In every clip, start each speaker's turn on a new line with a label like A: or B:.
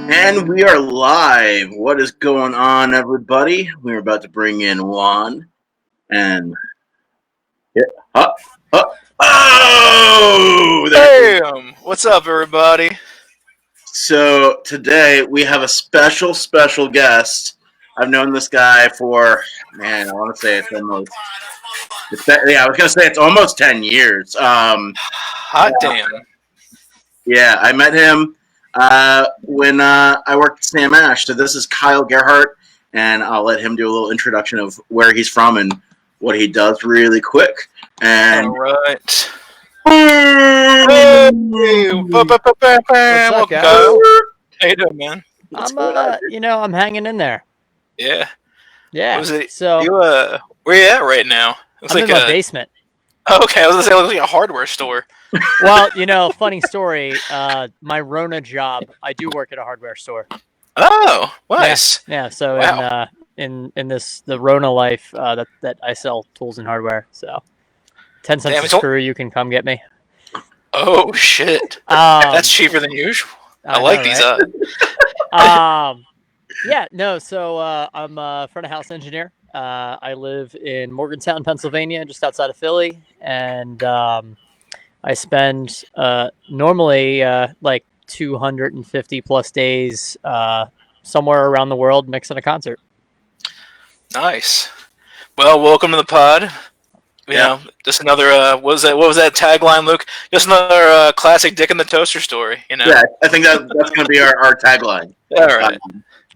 A: And we are live. What is going on, everybody? We're about to bring in Juan. And oh,
B: Damn! What's up, everybody?
A: So today we have a special guest. I've known this guy for I want to say it's almost. I was gonna say it's almost 10 years.
B: Hot damn!
A: Yeah, I met him when I worked at Sam Ash. So this is Kyle Gerhart, and I'll let him do a little introduction of where he's from and what he does really quick. And
B: all right.
C: Hey, what's up,
B: Welcome,
C: guys?
B: Kyle. How you doing, man?
C: I'm hanging in there.
B: Yeah.
C: Yeah.
B: Was it
C: So
B: you? Where you at right now? Looks
C: I'm
B: like
C: in my basement.
B: Okay, I was gonna say it looks like a hardware store.
C: Well, funny story. My Rona job, I do work at a hardware store.
B: Oh, nice.
C: Yeah. So
B: Wow.
C: in the Rona life, that I sell tools and hardware. So 10 cents
B: Damn,
C: a
B: it's all-
C: screw, you can come get me.
B: Oh shit! That's cheaper than usual. I like
C: know,
B: these.
C: right? Yeah. No. So I'm a front of house engineer. I live in Morgantown, Pennsylvania, just outside of Philly, and I spend normally like 250 plus days somewhere around the world mixing a concert.
B: Nice. Well, welcome to the pod. You know, just another. What was that tagline, Luke? Just another classic Dick in the Toaster story. You know.
A: yeah, I think that's going to be our tagline.
B: All right.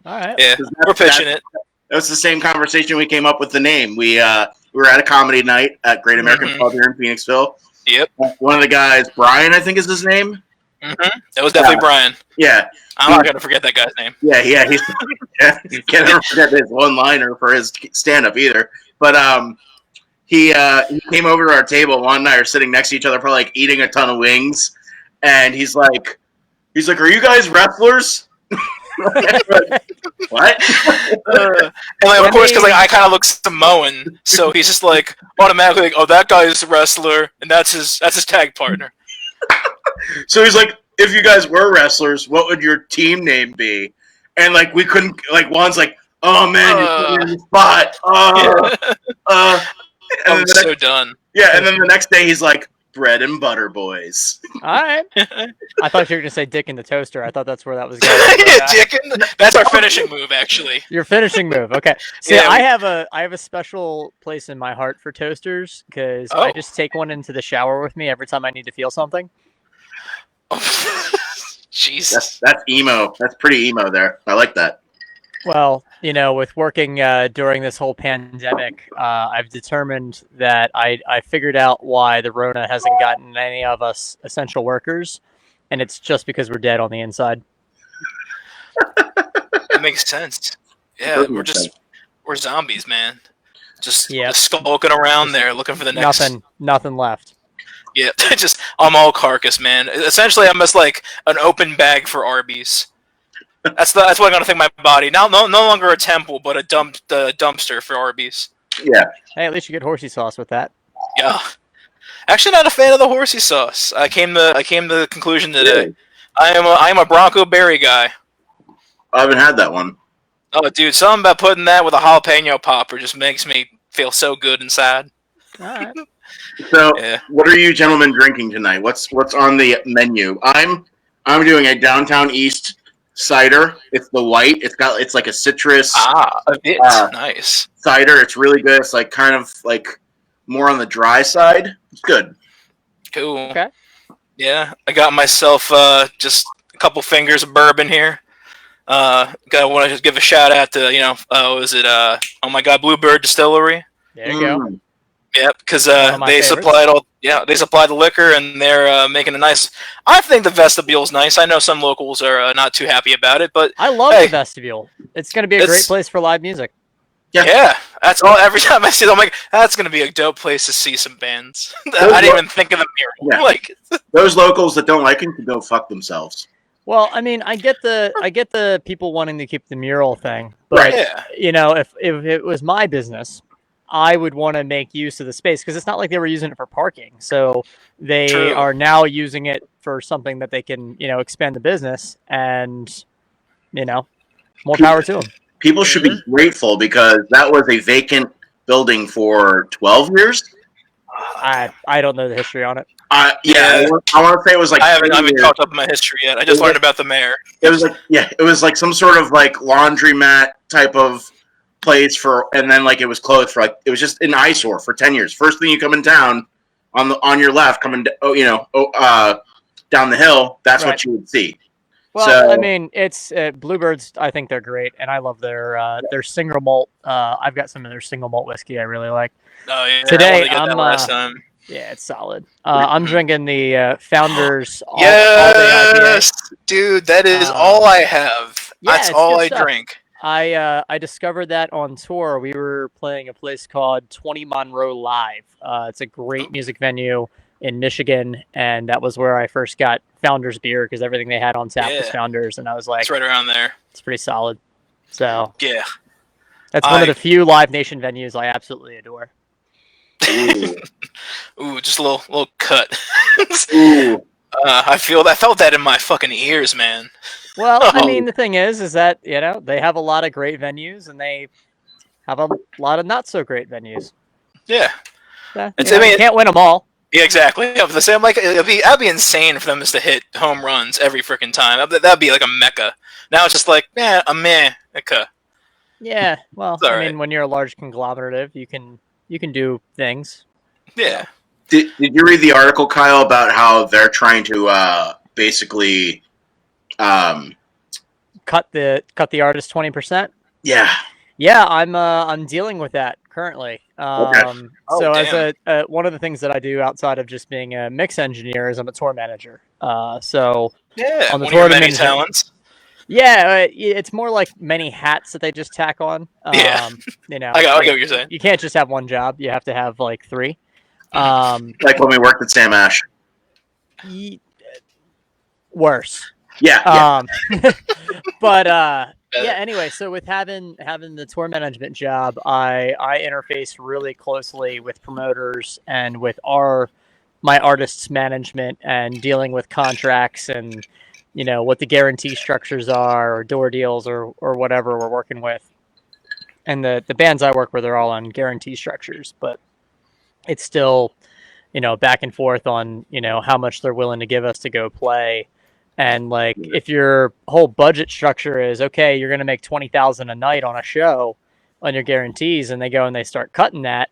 C: All right.
B: Yeah, we're pitching it.
A: That was the same conversation we came up with the name. We were at a comedy night at Great American Pub here in Phoenixville.
B: Yep.
A: One of the guys, Brian, I think is his name.
B: Mm-hmm. That was definitely Brian.
A: Yeah.
B: I'm not gonna forget that guy's name.
A: Yeah. You can't ever forget his one-liner for his stand-up either. But he came over to our table one night. We were sitting next to each other, probably like eating a ton of wings, and he's like, "Are you guys wrestlers?" What?
B: And like, of course, because like I kind of look Samoan, so he's just like automatically like, "Oh, that guy is a wrestler, and that's his tag partner."
A: So he's like, "If you guys were wrestlers, what would your team name be?" And like we couldn't. Like Juan's like, "Oh man, you put me in the spot."
B: I'm so done.
A: Yeah, and then the next day he's like, "Bread and Butter Boys."
C: All right. I thought you were going to say Dick in the Toaster. I thought that's where that was going.
B: Yeah, Dickin. That's our finishing move, actually.
C: Your finishing move. Okay. See,
B: Yeah,
C: I have a special place in my heart for toasters because I just take one into the shower with me every time I need to feel something.
B: Jesus.
A: That's emo. That's pretty emo there. I like that.
C: Well, with working during this whole pandemic, I've determined that I figured out why the Rona hasn't gotten any of us essential workers, and it's just because we're dead on the inside.
B: That makes sense. Yeah, we're zombies, man. Just skulking around there, looking for the next.
C: Nothing left.
B: Yeah, I'm all carcass, man. Essentially, I'm just like an open bag for Arby's. That's what I'm gonna think my body. Now, no longer a temple, but a dumpster for Arby's.
A: Yeah.
C: Hey, at least you get horsey sauce with that.
B: Yeah. Actually, not a fan of the horsey sauce. I came to the conclusion today.
A: Really?
B: I am a Bronco Berry guy.
A: I haven't had that one.
B: Oh, dude, something about putting that with a jalapeno popper just makes me feel so good inside.
C: All right.
A: So, What are you gentlemen drinking tonight? What's on the menu? I'm doing a Downtown East cider. It's the white. It's like a citrus.
B: Nice
A: cider. It's really good. It's like kind of like more on the dry side. It's good.
B: Cool.
C: Okay.
B: Yeah, I got myself just a couple fingers of bourbon here. Want to just give a shout out to oh my god, Bluebird Distillery.
C: There you go.
B: Yep, because they supplied the liquor and they're making a nice. I think the vestibule's nice. I know some locals are not too happy about it, but
C: I love the vestibule. It's going to be a great place for live music.
B: Yeah, that's all. Every time I see it, I'm like, that's going to be a dope place to see some bands. I didn't even think of the mural.
A: Yeah.
B: Like
A: those locals that don't like it can go fuck themselves.
C: Well, I mean, I get the people wanting to keep the mural thing, but
A: Right.
C: if it was my business, I would want to make use of the space because it's not like they were using it for parking. So they are now using it for something that they can, expand the business. And more power to them.
A: People should be grateful because that was a vacant building for 12 years.
C: I don't know the history on it.
A: I want to say it was like
B: I haven't talked up my history yet. I just learned about the mayor.
A: It was like some sort of like laundromat type of place and then like it was closed for like, it was just an eyesore for 10 years. First thing you come in town on your left coming down the hill, that's
C: Right.
A: what you would see.
C: Well,
A: So,
C: I mean, it's Bluebirds. I think they're great, and I love their single malt. I've got some of their single malt whiskey I really like.
B: Oh yeah,
C: Today,
B: I wanted to get that last time.
C: Yeah, it's solid. I'm drinking the Founders all,
B: Yes,
C: all day IPA.
B: dude, that is all I have.
C: Yeah,
B: That's
C: it's
B: all
C: good
B: I
C: stuff.
B: drink.
C: I discovered that on tour. We were playing a place called 20 Monroe Live. It's a great music venue in Michigan, and that was where I first got Founders beer because everything they had on tap was Founders, and I was like,
B: it's right around there.
C: It's pretty solid. So
B: yeah,
C: that's one of the few Live Nation venues I absolutely adore.
B: Ooh, just a little cut.
A: ooh.
B: I felt that in my fucking ears, man.
C: Well, I mean, the thing is that they have a lot of great venues and they have a lot of not so great venues.
B: Yeah,
C: you can't win them all.
B: Yeah, exactly. Yeah, the same. Like that'd be insane for them just to hit home runs every freaking time. That'd be like a mecca. Now it's just like, a mecca.
C: Yeah, well,
B: I mean,
C: when you're a large conglomerative, you can do things.
B: Yeah.
A: Did you read the article, Kyle, about how they're trying to basically
C: cut the artist 20%?
A: Yeah.
C: Yeah, I'm dealing with that currently.
A: Okay.
C: So as one of the things that I do outside of just being a mix engineer is I'm a tour manager. So on the tour
B: many talents.
C: Yeah, it's more like many hats that they just tack on.
B: I get what you're saying.
C: You can't just have one job. You have to have like 3.
A: Like when we worked at Sam Ash.
C: Worse.
A: Yeah.
C: But anyway, so with having the tour management job, I interface really closely with promoters and with my artists management and dealing with contracts and what the guarantee structures are or door deals or whatever we're working with. And the bands I work with are all on guarantee structures, but it's still, back and forth on, how much they're willing to give us to go play. And like, if your whole budget structure is, okay, you're going to make $20,000 a night on a show on your guarantees, and they go and they start cutting that,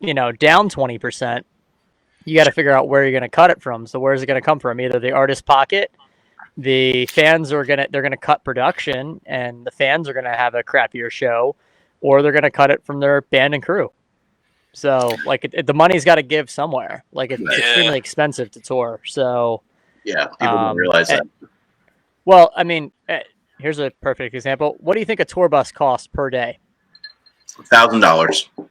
C: down 20%, you got to figure out where you're going to cut it from. So where's it going to come from? Either the artist pocket, the fans they're going to cut production, and the fans are going to have a crappier show, or they're going to cut it from their band and crew. So like the money's got to give somewhere. Like it's extremely expensive to tour. So
A: yeah, people don't realize that.
C: Well, I mean, here's a perfect example. What do you think a tour bus costs per day?
A: $1,000.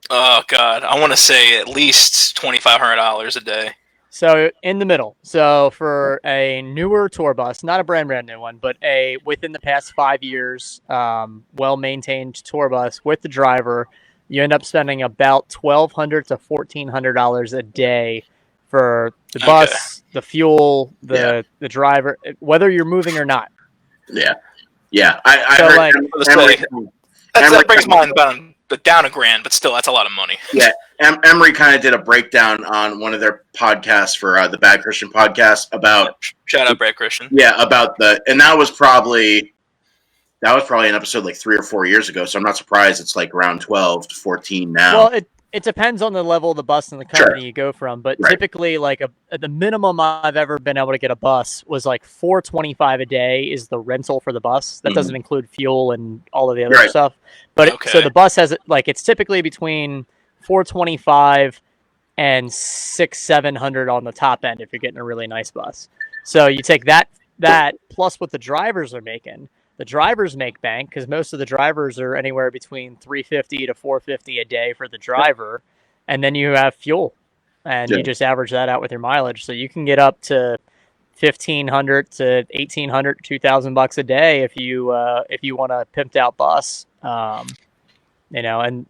B: Oh God, I want to say at least $2,500 a day.
C: So in the middle. So for a newer tour bus, not a brand new one, but a within the past 5 years, well-maintained tour bus with the driver, you end up spending about $1,200 to $1,400 a day for the bus, the fuel, the driver, whether you're moving or not.
A: Yeah. I
B: so
A: heard
B: that brings mine down $1,000, but still, that's a lot of money.
A: Yeah, Emery kind of did a breakdown on one of their podcasts for the Bad Christian podcast about.
B: Shout out, Bad Christian.
A: Yeah, about and that was probably an episode like 3 or 4 years ago. So I'm not surprised it's like around 12 to 14 now.
C: Well, it depends on the level of the bus and the company you go from, but typically, like the minimum I've ever been able to get a bus was like $425 a day is the rental for the bus. That doesn't include fuel and all of the other stuff. But so the bus has it's typically between $425 and $600-700 on the top end if you're getting a really nice bus. So you take that plus what the drivers are making. The drivers make bank because most of the drivers are anywhere between $350 to $450 a day for the driver, and then you have fuel, and you just average that out with your mileage. So you can get up to $1,500 to $1,800, $2,000 a day if you want a pimped out bus, and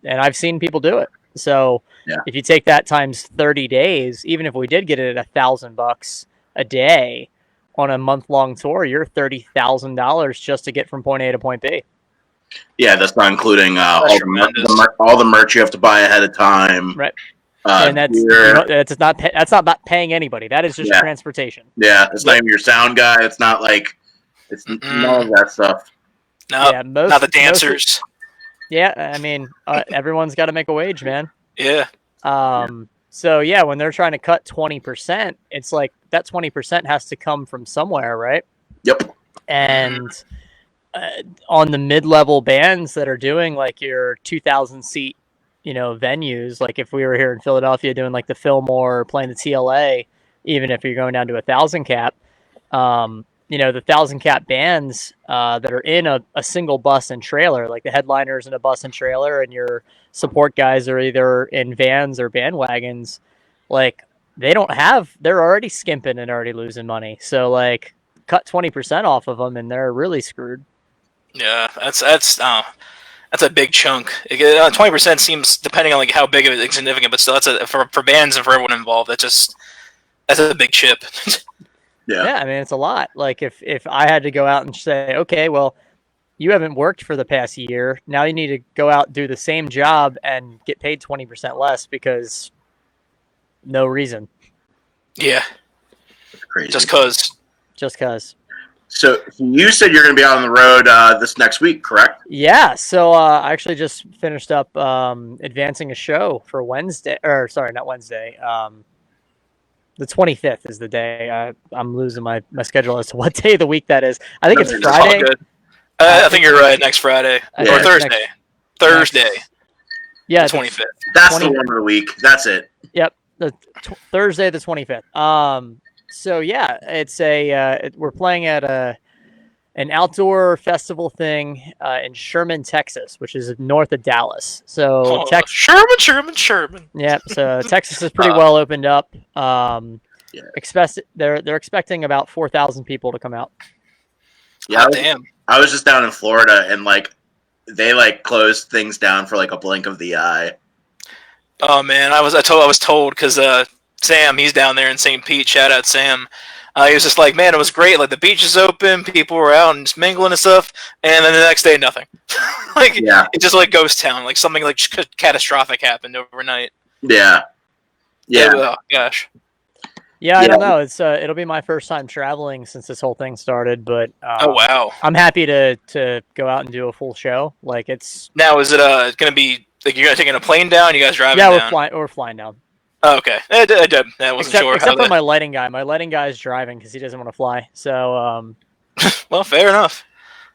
C: I've seen people do it. So if you take that times 30 days, even if we did get it at $1,000 a day, on a month-long tour, you're $30,000 just to get from point A to point B.
A: Yeah, that's not including
B: That's
A: all
B: tremendous.
A: all the merch you have to buy ahead of time.
C: Right. And that's not paying anybody. That is just transportation.
A: Yeah, it's not even your sound guy. It's not like it's none of that stuff.
B: No,
C: Yeah,
B: not the dancers.
C: Yeah, I mean, everyone's got to make a wage, man.
B: Yeah.
C: So yeah, when they're trying to cut 20%, it's like that 20% has to come from somewhere, right?
A: Yep.
C: And on the mid-level bands that are doing like your 2,000 seat, venues, like if we were here in Philadelphia doing like the Fillmore or playing the TLA, even if you're going down to 1,000 cap, the 1,000 cap bands that are in a single bus and trailer, like the headliners in a bus and trailer, and your support guys are either in vans or bandwagons, like they're already skimping and already losing money. So like cut 20% off of them and they're really screwed.
B: Yeah, that's a big chunk. 20% seems, depending on like how big of it is, significant, but still, that's for bands and for everyone involved. That's a big chip.
C: Yeah, I mean it's a lot. Like if I had to go out and say, okay, well, you haven't worked for the past year, now you need to go out and do the same job and get paid 20% less because no reason.
B: Yeah,
A: that's crazy.
B: Just cause.
A: So you said you're going to be out on the road this next week, correct?
C: Yeah. So I actually just finished up advancing a show for Wednesday. Or sorry, not Wednesday. The 25th is the day. I'm losing my schedule as to what day of the week that is. I think it's Friday.
B: I think you're right. Next Friday or Thursday. Thursday.
C: Yeah,
B: the 25th.
A: That's the one of the week. That's it.
C: Yep, Thursday the 25th. So yeah, it's we're playing at an outdoor festival thing in Sherman, Texas, which is north of Dallas. So
B: Sherman.
C: Yep. So Texas is pretty well opened up. They're expecting about 4,000 people to come out.
A: Yeah, damn. I was just down in Florida and like they like closed things down for like a blink of the eye.
B: Oh man, I was told because Sam, he's down there in St. Pete. Shout out Sam. He was just like, man, it was great. Like the beach is open, people were out and just mingling and stuff, and then the next day, nothing. It's just like ghost town. Like something like catastrophic happened overnight.
A: Yeah.
B: Oh gosh.
C: Yeah, I don't know. It's it'll be my first time traveling since this whole thing started, but
B: oh wow,
C: I'm happy to go out and do a full show. Like it's
B: now, is it going to be like you're taking a plane down? You guys driving?
C: Yeah, we're flying down.
B: Oh, okay, I wasn't sure.
C: Except for my lighting guy. My lighting guy is driving because he doesn't want to fly. So,
B: well, fair enough.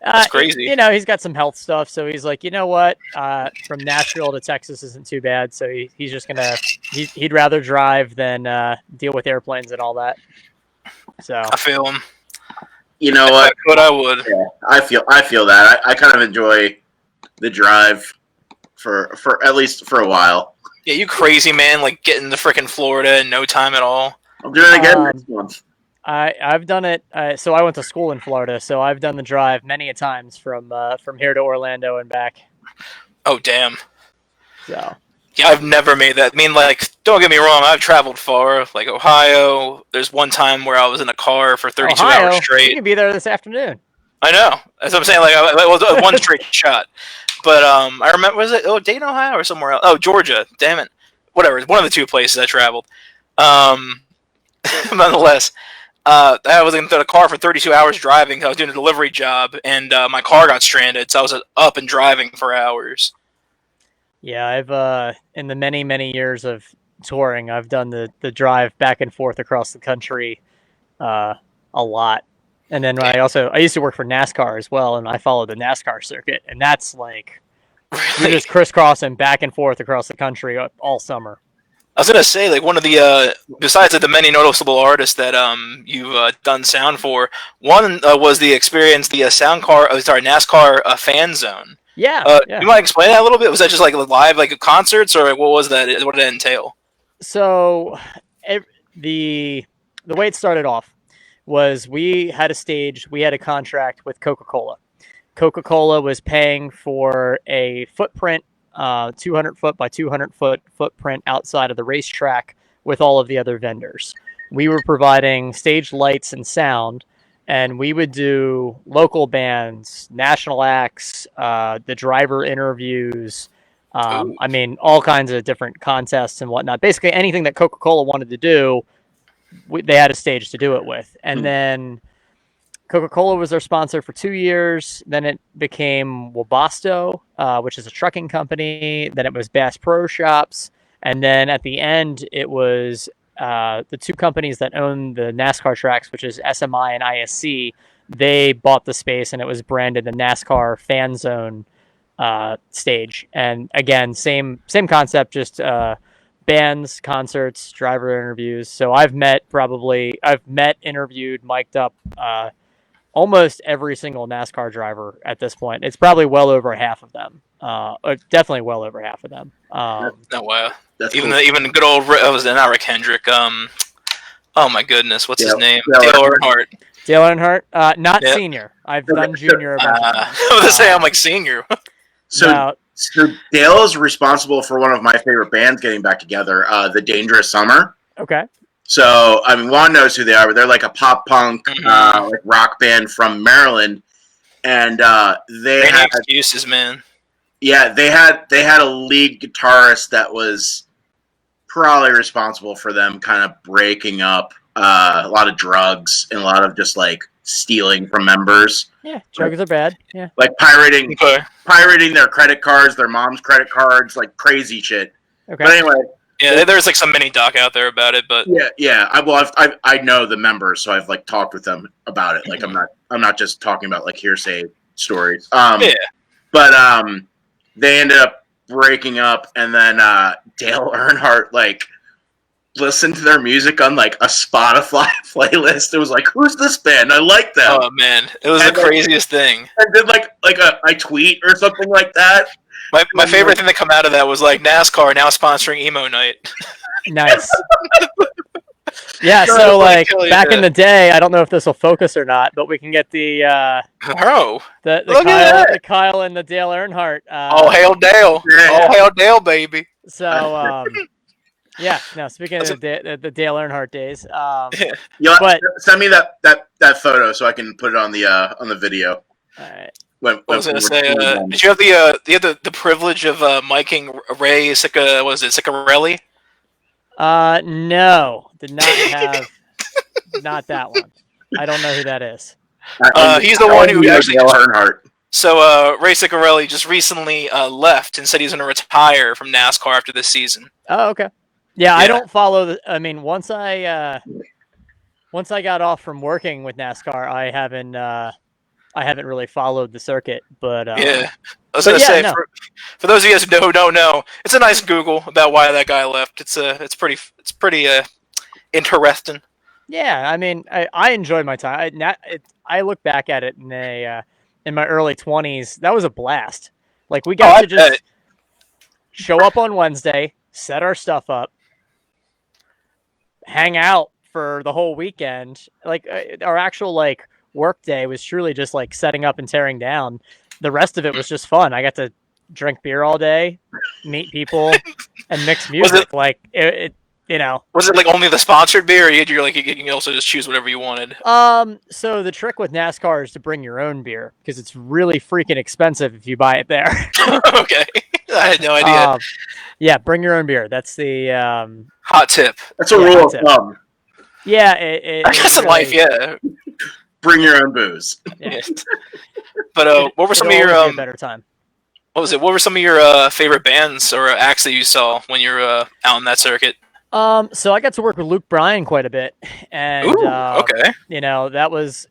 B: That's crazy.
C: He's got some health stuff, so he's like, you know what? From Nashville to Texas isn't too bad. So he's just gonna he'd rather drive than deal with airplanes and all that. So
B: I feel him.
A: You know what?
B: I would.
A: Yeah, I feel that. I kind of enjoy the drive for at least for a while.
B: Yeah, you crazy man! Like getting to freaking Florida in no time at all.
A: I'll do it again next month.
C: I've done it. So I went to school in Florida, so I've done the drive many a times from here to Orlando and back.
B: Oh damn!
C: So
B: yeah, I've never made that. I mean, like, don't get me wrong. I've traveled far, like Ohio. There's one time where I was in a car for 32 hours straight.
C: You can be there this afternoon.
B: I know. That's what I'm saying. Like, it was one straight shot. But I remember, was it Dayton, Ohio, or somewhere else? Oh, Georgia. Damn it. Whatever. One of the two places I traveled. Nonetheless, I was in the car for 32 hours driving. I was doing a delivery job, and my car got stranded, so I was up and driving for hours. Yeah,
C: I've in the many years of touring, I've done the drive back and forth across the country a lot. And then I used to work for NASCAR as well, and I followed the NASCAR circuit, and that's like you're just crisscrossing back and forth across the country all summer.
B: I was gonna say, like, one of the besides the many noticeable artists that you've done sound for, one was the NASCAR fan zone.
C: Yeah,
B: You might explain that a little bit. Was that just like live, like concerts, or what was that? What did it entail?
C: So, the way it started off was we had a contract with Coca-Cola. Coca-Cola was paying for a footprint, 200 foot by 200 foot footprint outside of the racetrack with all of the other vendors. we were providing stage lights and sound, and we would do local bands, national acts, the driver interviews.
B: Ooh.
C: I mean, all kinds of different contests and whatnot. Basically, anything that Coca-Cola wanted to do, they had a stage to do it with. And then Coca-Cola was their sponsor for 2 years. Then it became Webasto, which is a trucking company. Then it was Bass Pro Shops. And then at the end, it was the two companies that own the NASCAR tracks, which is SMI and ISC. They bought the space, and it was branded the NASCAR Fan Zone stage. And again, same concept, just bands, concerts, driver interviews. So I've met, interviewed, mic'd up almost every single NASCAR driver at this point. It's probably well over half of them. Definitely well over half of them.
B: Oh wow!
A: That's
B: even
A: cool.
B: even good old was not Rick Hendrick. Oh my goodness, what's his name?
A: Dale
B: Dale Earnhardt.
C: Dale Earnhardt, not
B: Yep.
C: senior. I've done junior.
B: I was gonna say I'm like senior.
A: So Dale is responsible for one of my favorite bands getting back together, the Dangerous Summer.
C: Okay.
A: So, I mean, Juan knows who they are, but they're like a pop punk like rock band from Maryland, and they had
B: excuses, man.
A: Yeah, they had a lead guitarist that was probably responsible for them kind of breaking up, a lot of drugs and a lot of just like stealing from members.
C: Yeah, drugs are bad. Yeah,
A: like pirating their credit cards, their mom's credit cards, like crazy shit.
C: Okay.
A: But anyway.
B: Yeah, there's like some mini doc out there about it, but
A: yeah. I know the members, so I've like talked with them about it. Like I'm not just talking about like hearsay stories.
B: Yeah.
A: But they ended up breaking up, and then Dale Earnhardt like listened to their music on like a Spotify playlist. It was like, who's this band? I like them.
B: Oh man, it was the craziest thing.
A: And did like a tweet or something like that.
B: My favorite thing that come out of that was like NASCAR now sponsoring emo night.
C: Nice. Yeah, so like back in the day, I don't know if this will focus or not, but we can get the Kyle and the Dale Earnhardt.
B: Oh hail Dale! Oh hail Dale, baby!
C: So speaking of the Dale Earnhardt days,
A: send me that photo so I can put it on the video.
C: All right.
B: I was gonna say, did you have the privilege of miking Ray Ciccarelli?
C: No, did not have not that one. I don't know who that is.
B: He's the one who actually. So Ray Ciccarelli just recently left and said he's gonna retire from NASCAR after this season.
C: Oh, okay. Yeah, I don't follow. I mean, once I got off from working with NASCAR, I haven't really followed the circuit, but
B: yeah. I was gonna say, for those of you guys who don't know, it's a nice Google about why that guy left. It's pretty interesting.
C: Yeah, I mean, I enjoyed my time. I look back at it in my early 20s. That was a blast. Like we got to just show up on Wednesday, set our stuff up, hang out for the whole weekend. Like our actual like work day was truly just like setting up and tearing down. The rest of it was just fun. I got to drink beer all day, meet people, and mix music. Was it like only the sponsored beer, or you can also just choose whatever you wanted? So the trick with NASCAR is to bring your own beer because it's really freaking expensive if you buy it there.
B: Okay, I had no idea.
C: Yeah, bring your own beer. That's the
B: hot tip.
A: That's a rule of thumb.
C: Yeah,
B: I guess in life, yeah.
A: Bring your own booze.
C: Yeah.
B: But what were some of your
C: better time?
B: What was it? What were some of your favorite bands or acts that you saw when you were out on that circuit?
C: So I got to work with Luke Bryan quite a bit, and
B: okay.
C: That was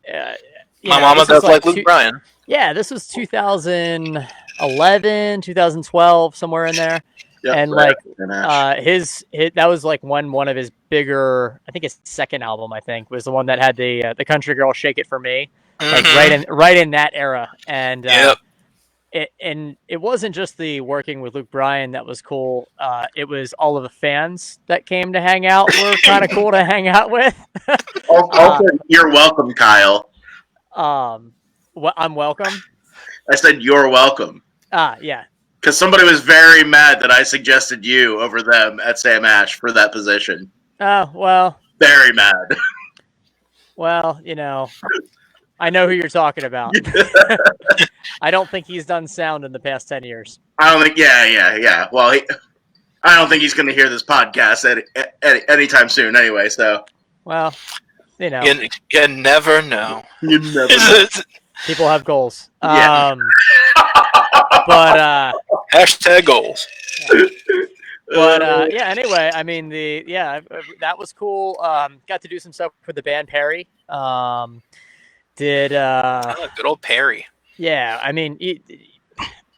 B: my mama does like Luke Bryan.
C: Yeah, this was 2011, 2012, somewhere in there. Yep, and his that was like one of his bigger, I think his second album, I think, was the one that had the Country Girl Shake It For Me, like right in that era. And it wasn't just the working with Luke Bryan that was cool. It was all of the fans that came to hang out were kind of cool to hang out with.
A: Also, you're welcome, Kyle.
C: I'm welcome.
A: I said you're welcome.
C: Yeah.
A: Because somebody was very mad that I suggested you over them at Sam Ash for that position.
C: Oh, well,
A: very mad.
C: Well, I know who you're talking about. I don't think he's done sound in the past 10 years.
A: I don't think. Yeah. Well, I don't think he's going to hear this podcast anytime soon. Anyway, so.
C: Well,
B: You never know.
A: You never know.
C: People have goals.
A: Yeah.
C: But
B: Hashtag goals.
C: But yeah. Anyway, I mean that was cool. Got to do some stuff with the band Perry. Good
B: old Perry.
C: Yeah, I mean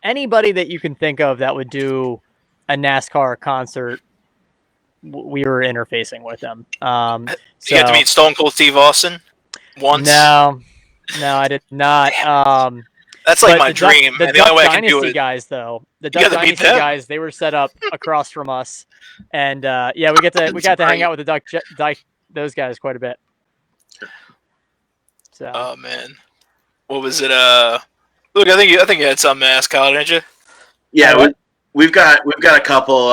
C: anybody that you can think of that would do a NASCAR concert, we were interfacing with them.
B: You had to meet Stone Cold Steve Austin once.
C: No, I did not.
B: That's like my dream.
C: The
B: Duck
C: only way I can do
B: Dynasty
C: it. Guys, though, the Duck Dynasty guys, they were set up across from us, and yeah, we got to hang out with the those guys quite a bit. So.
B: Oh man, what was it? Look, I think you had something to ask, Kyle, didn't you?
A: Yeah, we've got a couple.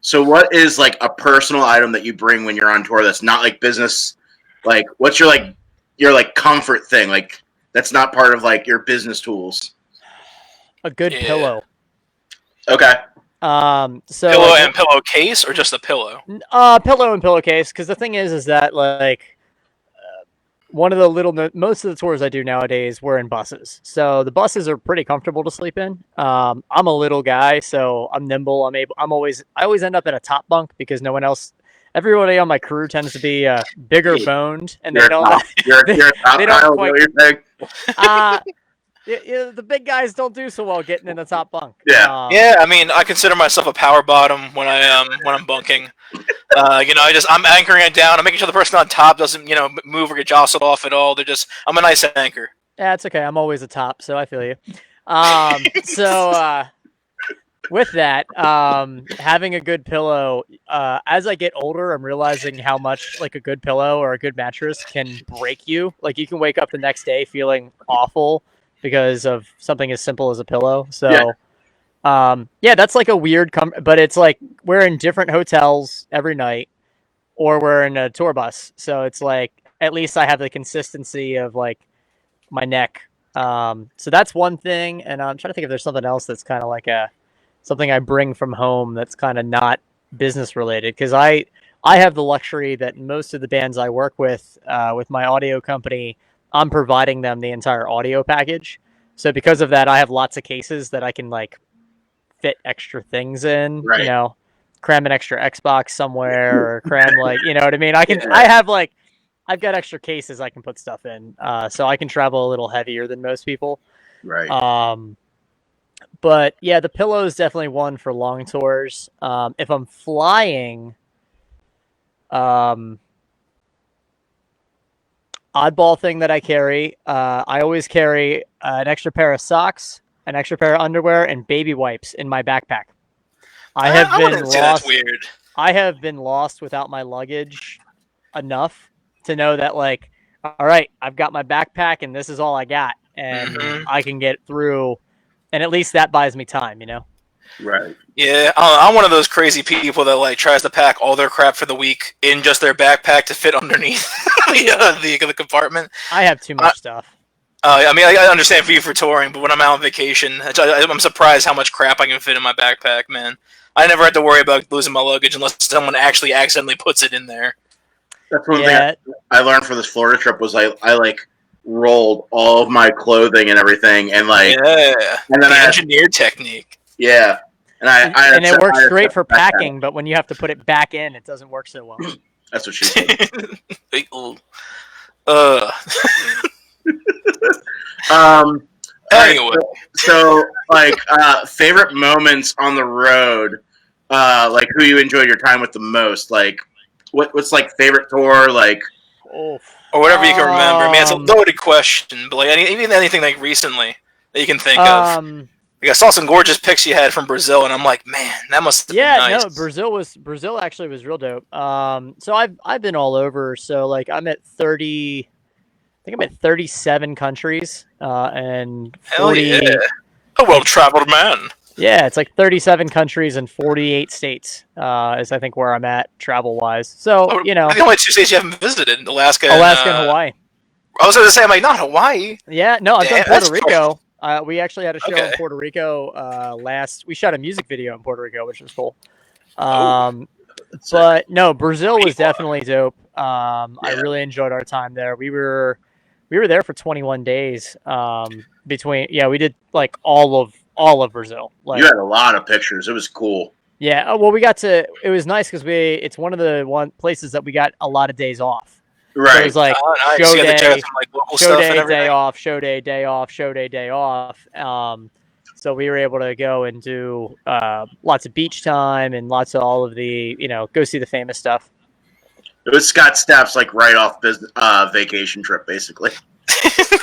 A: So what is like a personal item that you bring when you're on tour that's not like business? Like, what's your comfort thing? Like, that's not part of like your business tools.
C: A good pillow.
A: Okay.
C: So
B: pillow and pillowcase, or just a pillow?
C: Pillow and pillowcase. Because the thing is that like one of the most of the tours I do nowadays, we're in buses. So the buses are pretty comfortable to sleep in. I'm a little guy, so I'm nimble. I always end up in a top bunk because no one else. Everybody on my crew tends to be bigger boned, and they don't. They don't quite. The big guys don't do so well getting in the top bunk.
A: Yeah.
B: Yeah. I mean, I consider myself a power bottom when I'm bunking. I'm anchoring it down. I'm making sure the person on top doesn't move or get jostled off at all. I'm a nice anchor.
C: Yeah, it's okay. I'm always a top, so I feel you. With that, having a good pillow, as I get older, I'm realizing how much like a good pillow or a good mattress can break you. Like you can wake up the next day feeling awful because of something as simple as a pillow. So, that's like a weird, but it's like we're in different hotels every night or we're in a tour bus. So it's like, at least I have the consistency of like my neck. So that's one thing. And I'm trying to think if there's something else that's kind of like something I bring from home that's kind of not business related. Cause I have the luxury that most of the bands I work with my audio company, I'm providing them the entire audio package. So because of that, I have lots of cases that I can like fit extra things in,
A: right.
C: Cram an extra Xbox somewhere or cram like, you know what I mean? I've got extra cases I can put stuff in. So I can travel a little heavier than most people.
A: Right.
C: But yeah, the pillow is definitely one for long tours. If I'm flying, oddball thing that I carry, I always carry an extra pair of socks, an extra pair of underwear, and baby wipes in my backpack. I have been lost without my luggage enough to know that like, all right, I've got my backpack and this is all I got, and I can get through, and at least that buys me time,
A: Right.
B: Yeah, I'm one of those crazy people that like tries to pack all their crap for the week in just their backpack to fit underneath the compartment.
C: I have too much stuff.
B: I mean, I understand for you for touring, but when I'm out on vacation, I'm surprised how much crap I can fit in my backpack, man. I never had to worry about losing my luggage unless someone actually accidentally puts it in there.
A: That's one thing I learned for this Florida trip was I like rolled all of my clothing and everything, and like
B: and then engineer technique.
A: Yeah, and
C: it works great for packing, but when you have to put it back in, it doesn't work so well.
A: That's what she said.
B: Anyway,
A: so like favorite moments on the road, like who you enjoyed your time with the most, like what's like favorite tour, like
B: or whatever you can remember. I mean, it's a loaded question, but like anything like recently that you can think of. Like I saw some gorgeous pics you had from Brazil, and I'm like, man, that must have been nice.
C: No, Brazil actually was real dope. So I've been all over. So like I'm at 37 countries, and 40.
B: Hell yeah. A well-traveled man.
C: Yeah, it's like 37 countries and 48 states is I think where I'm at travel wise. So
B: The only two states you haven't visited: Alaska,
C: Alaska and Hawaii.
B: I was going to say, I'm like, not Hawaii.
C: Yeah, no, I've done
B: Damn,
C: Puerto Rico. We actually had a show in
B: Okay.
C: Puerto Rico We shot a music video in Puerto Rico, which was cool.
A: So,
C: But no, Brazil was definitely dope. I
A: Yeah.
C: really enjoyed our time there. We were there for 21 days. We did like all of Brazil. Like,
A: you had a lot of pictures. It was cool.
C: yeah, well, it was nice because it's one of the places that we got a lot of days off. So it
A: Right.
C: was like
B: Nice.
C: show
B: You got to check out
C: day,
B: some, like, local
C: show
B: stuff and
C: day,
B: everything.
C: day off, show day, day off, show day, day off. So we were able to go and do lots of beach time and lots of all of the, go see the famous stuff.
A: It was Scott Stapp's like right off business vacation trip, basically.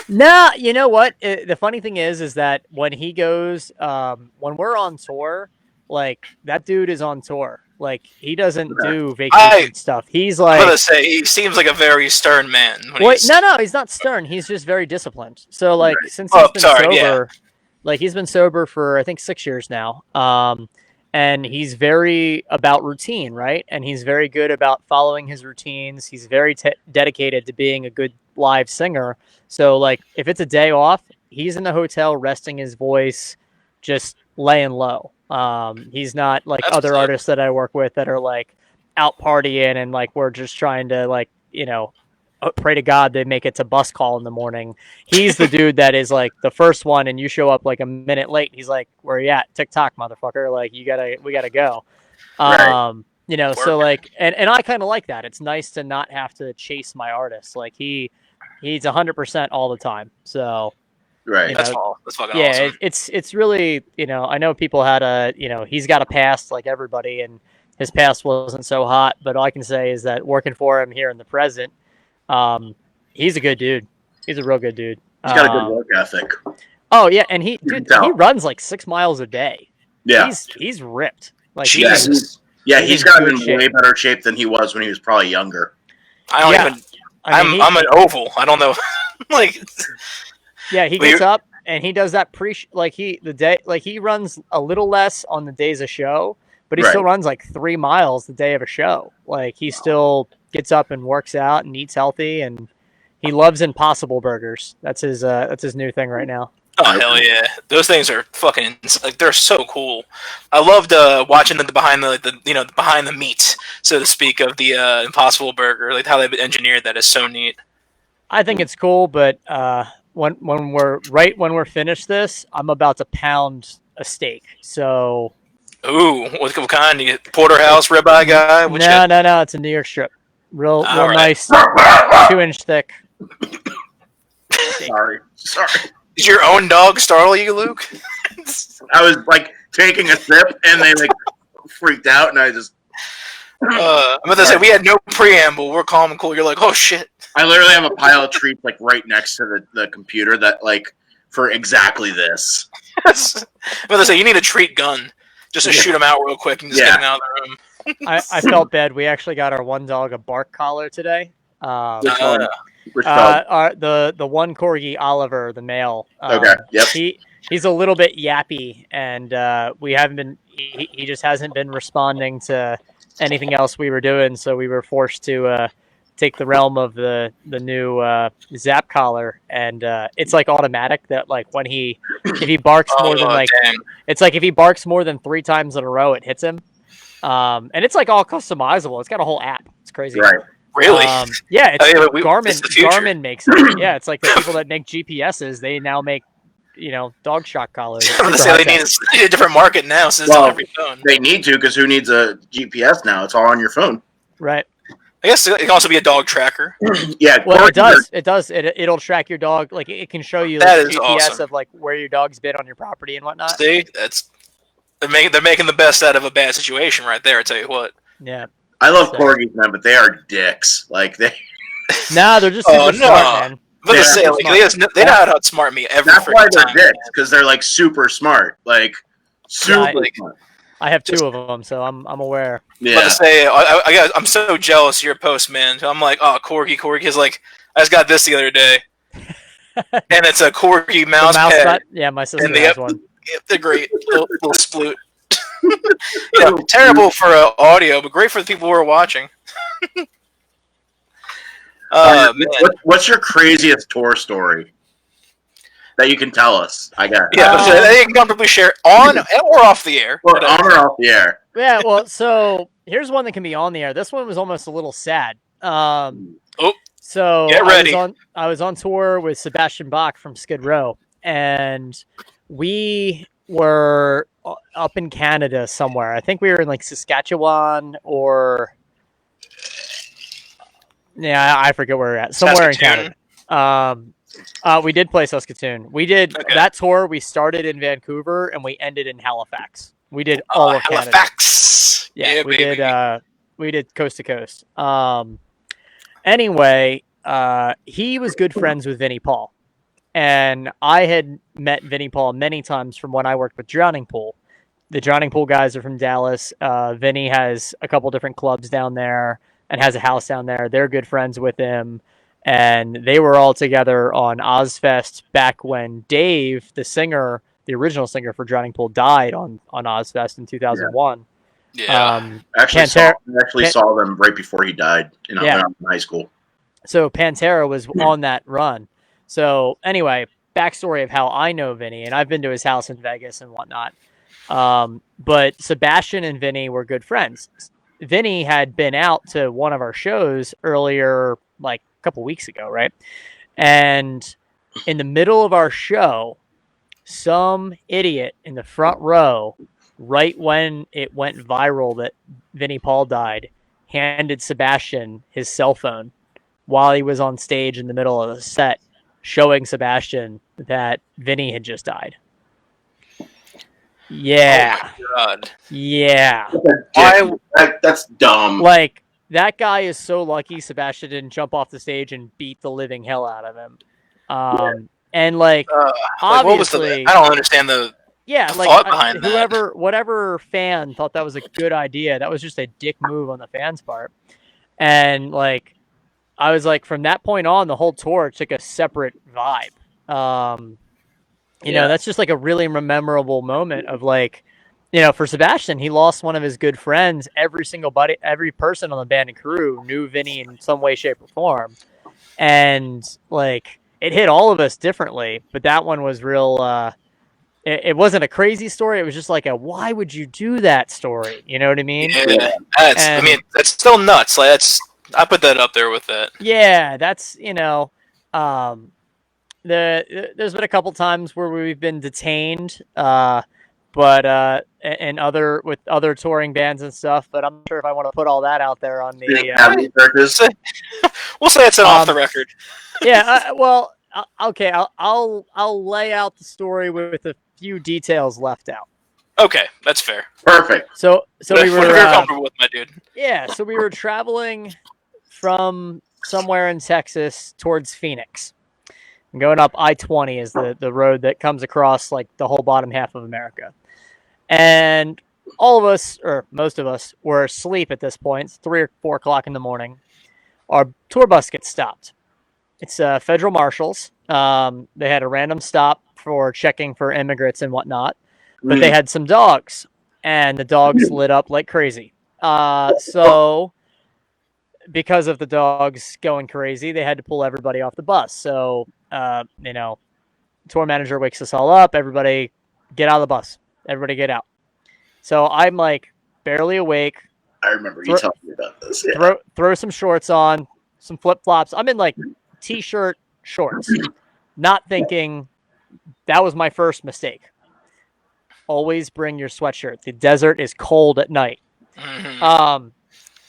C: Nah, you know what? The funny thing is that when he goes, when we're on tour, like that dude is on tour. Like he doesn't do vacation stuff. He's like,
B: I'm gonna say he seems like a very stern man.
C: No, he's not stern. He's just very disciplined. So like since he's been sober, like he's been sober for I think 6 years now. And he's very about routine, right? And he's very good about following his routines. He's very dedicated to being a good live singer. So like if it's a day off, he's in the hotel resting his voice, just laying low. He's not like other artists that I work with that are like out partying and like we're just trying to like, pray to God they make it to bus call in the morning. He's the dude that is like the first one and you show up like a minute late. He's like, where you at? TikTok, motherfucker. Like we gotta go.
A: Right.
C: So like, and I kind of like that. It's nice to not have to chase my artists. Like he's 100% all the time. So
A: right.
B: That's fucking awesome.
C: It's really, I know people had he's got a past like everybody and his past wasn't so hot, but all I can say is that working for him here in the present, he's a good dude. He's a real good dude.
A: He's got a good work ethic.
C: Oh yeah, and he runs like 6 miles a day.
A: Yeah,
C: he's ripped. Like
B: Jesus.
A: He's gotten in way better shape than he was when he was probably younger.
B: I'm an oval. I don't know. Like,
C: yeah, he gets up and he does that he runs a little less on the days of show, but he still runs like 3 miles the day of a show. Like he still gets up and works out and eats healthy, and he loves Impossible Burgers. That's his new thing right now.
B: Oh hell yeah! Those things are fucking like they're so cool. I loved watching the behind the meat, so to speak, of the Impossible Burger. Like how they've engineered that is so neat.
C: I think it's cool, but when we're finished this, I'm about to pound a steak. So,
B: ooh, what kind? You get porterhouse ribeye guy?
C: No, it's a New York strip, real nice, 2-inch thick.
A: Sorry.
B: Did your own dog startle you, Luke?
A: I was like taking a sip, and they like freaked out, and I just.
B: I'm about to say we had no preamble. We're calm and cool. You're like, oh shit.
A: I literally have a pile of treats like right next to the computer that like for exactly this.
B: I'm about to say you need a treat gun just to shoot them out real quick and just get them out of the room.
C: I felt bad. We actually got our one dog a bark collar today.
A: Which one?
C: The one corgi, Oliver, the male.
A: Okay. Yep.
C: He's a little bit yappy, and we haven't been. He just hasn't been responding to anything else we were doing, so we were forced to take the realm of the new Zap collar, and it's like automatic that like if he barks more than it's like if he barks more than 3 times in a row, it hits him. And it's like all customizable. It's got a whole app. It's crazy.
A: Right.
B: Really?
C: Yeah, Garmin makes it. Yeah, it's like the people that make GPSs, they now make, dog shock collars.
B: I'm gonna say they need a different market now since it's on every phone.
A: They need to, because who needs a GPS now? It's all on your phone.
C: Right.
B: I guess it can also be a dog tracker.
A: Yeah.
C: Well, it does. It'll track your dog. Like it can show you like, GPS awesome. Of like where your dog's been on your property and whatnot.
B: See, they're making the best out of a bad situation right there. I tell you what.
C: Yeah.
A: I love corgis, man, but they are dicks. Like they.
C: Nah, they're just super smart, man.
B: They know how to outsmart me every
A: That's why they're
B: time,
A: dicks, because they're like super smart. Like super smart.
C: I have 2 of them, so I'm aware.
B: Yeah. To say, I'm so jealous of your post, man. I'm like, oh, corgi is like, I just got this the other day, and it's a corgi mouse pad.
C: Yeah, my sister has one.
B: The great little sploot. Terrible for audio, but great for the people who are watching. Man.
A: What's your craziest tour story that you can tell us? I got.
B: Yeah, they can comfortably share on or off the air.
A: Or on or off the air.
C: Yeah, well, so here's one that can be on the air. This one was almost a little sad. So
B: get ready.
C: I was on tour with Sebastian Bach from Skid Row, and we were up in Canada somewhere. I think we were in like Saskatchewan or I forget where we're at. Somewhere in Canada. We did play Saskatoon. We did that tour. We started in Vancouver and we ended in Halifax. We did all of
B: Halifax.
C: Canada. Yeah, we did coast to coast. Anyway, he was good friends with Vinnie Paul. And I had met Vinnie Paul many times from when I worked with Drowning Pool. The Drowning Pool guys are from Dallas. Vinnie has a couple different clubs down there and has a house down there. They're good friends with him. And they were all together on Ozfest back when Dave, the singer, the original singer for Drowning Pool, died on Ozfest in 2001.
B: Yeah.
A: Actually saw them right before he died in high school. So
C: Pantera was on that run. So anyway, backstory of how I know Vinny, and I've been to his house in Vegas and whatnot. But Sebastian and Vinny were good friends. Vinny had been out to one of our shows earlier, like a couple weeks ago, right? And in the middle of our show, some idiot in the front row, right when it went viral that Vinnie Paul died, handed Sebastian his cell phone while he was on stage in the middle of the set, showing Sebastian that Vinny had just died. Yeah.
B: Oh my God.
C: Yeah.
A: That's dumb.
C: Like, that guy is so lucky Sebastian didn't jump off the stage and beat the living hell out of him. And like, obviously,
B: I don't understand the thought behind that.
C: Whatever fan thought that was a good idea, that was just a dick move on the fans' part. And like, I was like, from that point on, the whole tour took a separate vibe. That's just like a really memorable moment of like, for Sebastian, he lost one of his good friends. Every person on the band and crew knew Vinny in some way, shape, or form. And like, it hit all of us differently, but that one was real. It wasn't a crazy story. It was just like why would you do that story? You know what I mean?
B: Yeah. That's still nuts. Like I put that up there with that.
C: Yeah, that's there's been a couple times where we've been detained, but with other touring bands and stuff. But I'm not sure if I want to put all that out there on the.
B: We'll say it's off the record.
C: Yeah. Well, okay. I'll lay out the story with a few details left out.
B: Okay, that's fair.
A: Perfect.
C: So we were
B: comfortable with my dude.
C: Yeah. So we were traveling from somewhere in Texas towards Phoenix. And going up I-20 is the road that comes across like the whole bottom half of America. And all of us, or most of us, were asleep at this point. It's 3 or 4 o'clock in the morning. Our tour bus gets stopped. It's federal marshals. They had a random stop for checking for immigrants and whatnot. But they had some dogs. And the dogs lit up like crazy. So because of the dogs going crazy, they had to pull everybody off the bus. So, tour manager wakes us all up. Everybody get out of the bus. Everybody get out. So I'm like barely awake.
A: I remember you telling me about this. Yeah.
C: Throw some shorts on, some flip-flops. I'm in like t-shirt shorts, not thinking that was my first mistake. Always bring your sweatshirt. The desert is cold at night. Mm-hmm.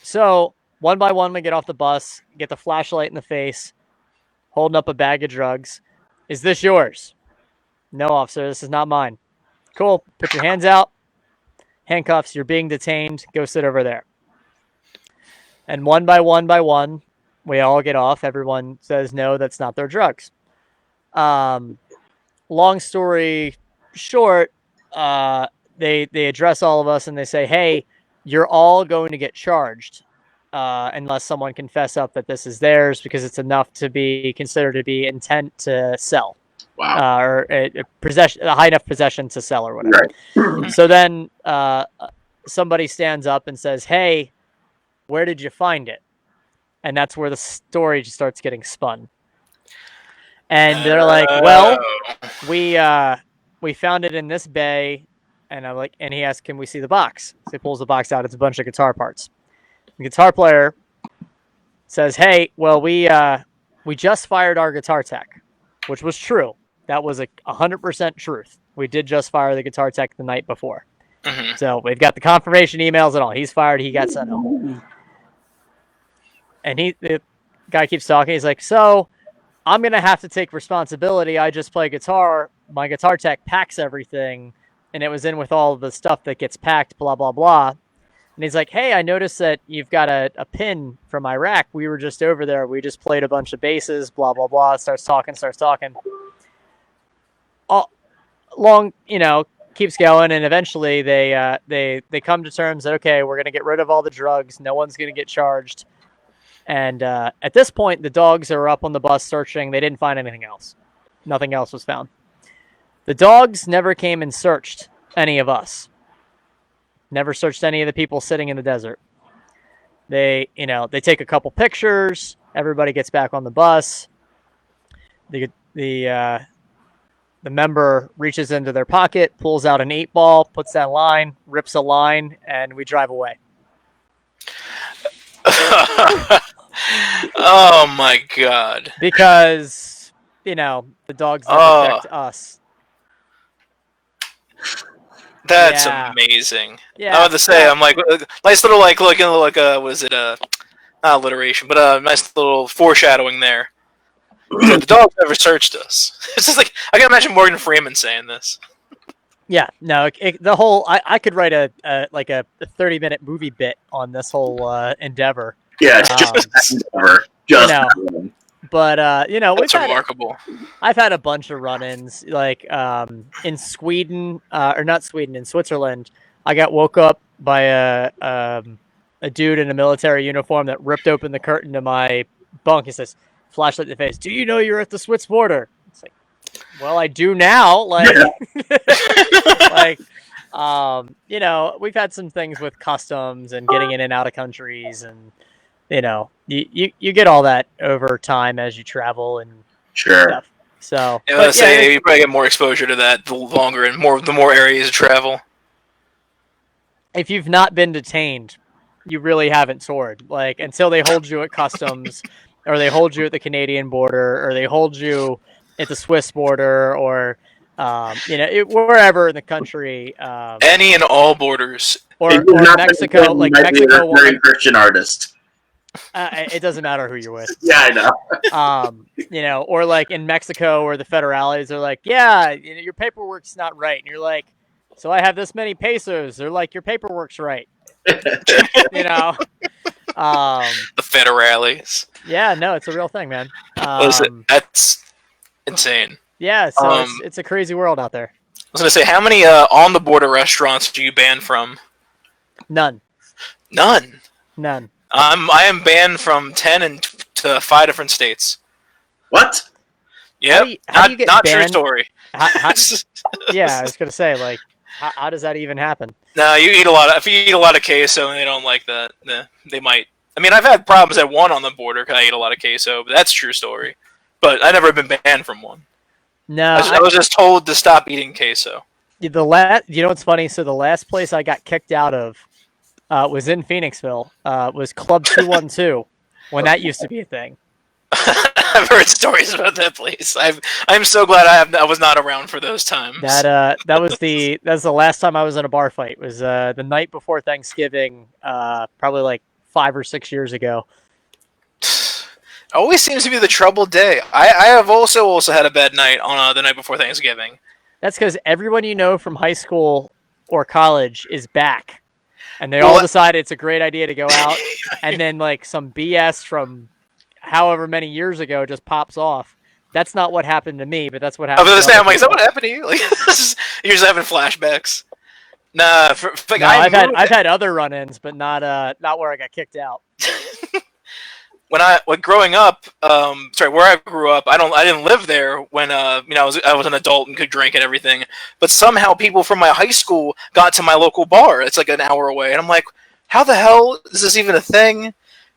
C: So one by one, we get off the bus, get the flashlight in the face, holding up a bag of drugs. Is this yours? No, officer, this is not mine. Cool. Put your hands out. Handcuffs. You're being detained. Go sit over there. And one by one, we all get off. Everyone says, no, that's not their drugs. Long story short, they address all of us and they say, hey, you're all going to get charged unless someone confess up that this is theirs because it's enough to be considered to be intent to sell.
A: Wow.
C: or a high enough possession to sell or whatever.
A: Right.
C: So then somebody stands up and says, "Hey, where did you find it?" And that's where the story just starts getting spun. And they're like, "Well, we found it in this bay." And I'm like, and he asks, "Can we see the box?" So he pulls the box out. It's a bunch of guitar parts. The guitar player says, "Hey, well, we just fired our guitar tech," which was true. That was 100% truth. We did just fire the guitar tech the night before.
B: Mm-hmm.
C: So we've got the confirmation emails and all. He's fired. He got sent home. And the guy keeps talking. He's like, "So I'm going to have to take responsibility. I just play guitar. My guitar tech packs everything. And it was in with all the stuff that gets packed, blah, blah, blah." And he's like, "Hey, I noticed that you've got a pin from Iraq. We were just over there. We just played a bunch of basses, blah, blah, blah." Starts talking. Long, keeps going. And eventually they come to terms that, okay, we're going to get rid of all the drugs. No one's going to get charged. And at this point, the dogs are up on the bus searching. They didn't find anything else. Nothing else was found. The dogs never came and searched any of us. Never searched any of the people sitting in the desert. They take a couple pictures. Everybody gets back on the bus. The member reaches into their pocket, pulls out an 8-ball, puts that line, rips a line, and we drive away.
B: Oh my god!
C: Because the dogs never checked us.
B: That's amazing.
C: Yeah,
B: I was to say, I'm like, nice little looking what is it? Not alliteration, but nice little foreshadowing there. So the dogs never searched us. It's just like I can imagine Morgan Freeman saying this.
C: Yeah, no, the whole I could write a 30-minute movie bit on this whole endeavor.
A: Yeah, it's just endeavor.
C: But
B: That's remarkable.
C: I've had a bunch of run-ins, like in Sweden, or not Sweden, in Switzerland. I got woke up by a dude in a military uniform that ripped open the curtain to my bunk. He says, flashlight in the face, "Do you know you're at the Swiss border?" It's like, well, I do now. We've had some things with customs and getting in and out of countries, and you get all that over time as you travel and stuff. So
B: you probably get more exposure to that the longer and the more areas you travel.
C: If you've not been detained, you really haven't toured. Like, until they hold you at customs, or they hold you at the Canadian border, or they hold you at the Swiss border, or wherever in the country.
B: Any and all borders.
C: Or Mexico, like Mexico.
A: Very Christian artist.
C: It doesn't matter who you're with.
A: Yeah, I
C: know. Or like in Mexico, or the federales are like, "Yeah, your paperwork's not right," and you're like, "So I have this many pesos." They're like, "Your paperwork's right." The
B: federales.
C: Yeah, no, it's a real thing, man.
B: That's insane.
C: Yeah, so it's a crazy world out there.
B: I was gonna say, how many on the border restaurants do you ban from?
C: None.
B: I am banned from 10 to 5 different states.
A: What?
B: Yep.
C: How do you get
B: not
C: banned?
B: True story.
C: Yeah, I was gonna say, like, how does that even happen?
B: No, you eat a lot. If you eat a lot of queso and they don't like that, they might. I mean, I've had problems at one on the border because I ate a lot of queso, but that's true story. But I never been banned from one.
C: No,
B: I was just told to stop eating queso.
C: You know what's funny? So the last place I got kicked out of was in Phoenixville. Was Club 212 when that used to be a thing.
B: I've heard stories about that place. I'm so glad I was not around for those times.
C: That's the last time I was in a bar fight. It was the night before Thanksgiving, probably like 5 or 6 years ago.
B: Always seems to be the troubled day. I have also had a bad night on the night before Thanksgiving.
C: That's because everyone you know from high school or college is back, and they all decide it's a great idea to go out, and then like some BS from however many years ago just pops off. That's not what happened to me, but that's what happened.
B: I'm like, is that what happened to you? Like, you're just having flashbacks. Nah,
C: I've had other run-ins, but not where I got kicked out.
B: when growing up, where I grew up, I didn't live there when I was an adult and could drink and everything. But somehow people from my high school got to my local bar. It's like an hour away, and I'm like, how the hell is this even a thing?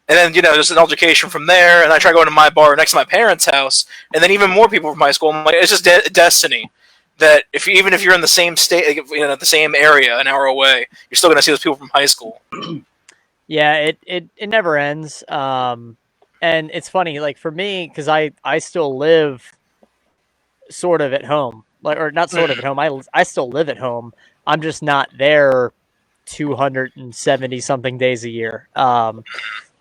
B: And then there's an altercation from there, and I try going to my bar next to my parents' house, and then even more people from high school. I'm like, it's just destiny that even if you're in the same state, the same area, an hour away, you're still gonna see those people from high school.
C: Yeah, it never ends. And it's funny, like for me, because I still live sort of at home, like, or not sort of at home. I still live at home. I'm just not there 270 something days a year.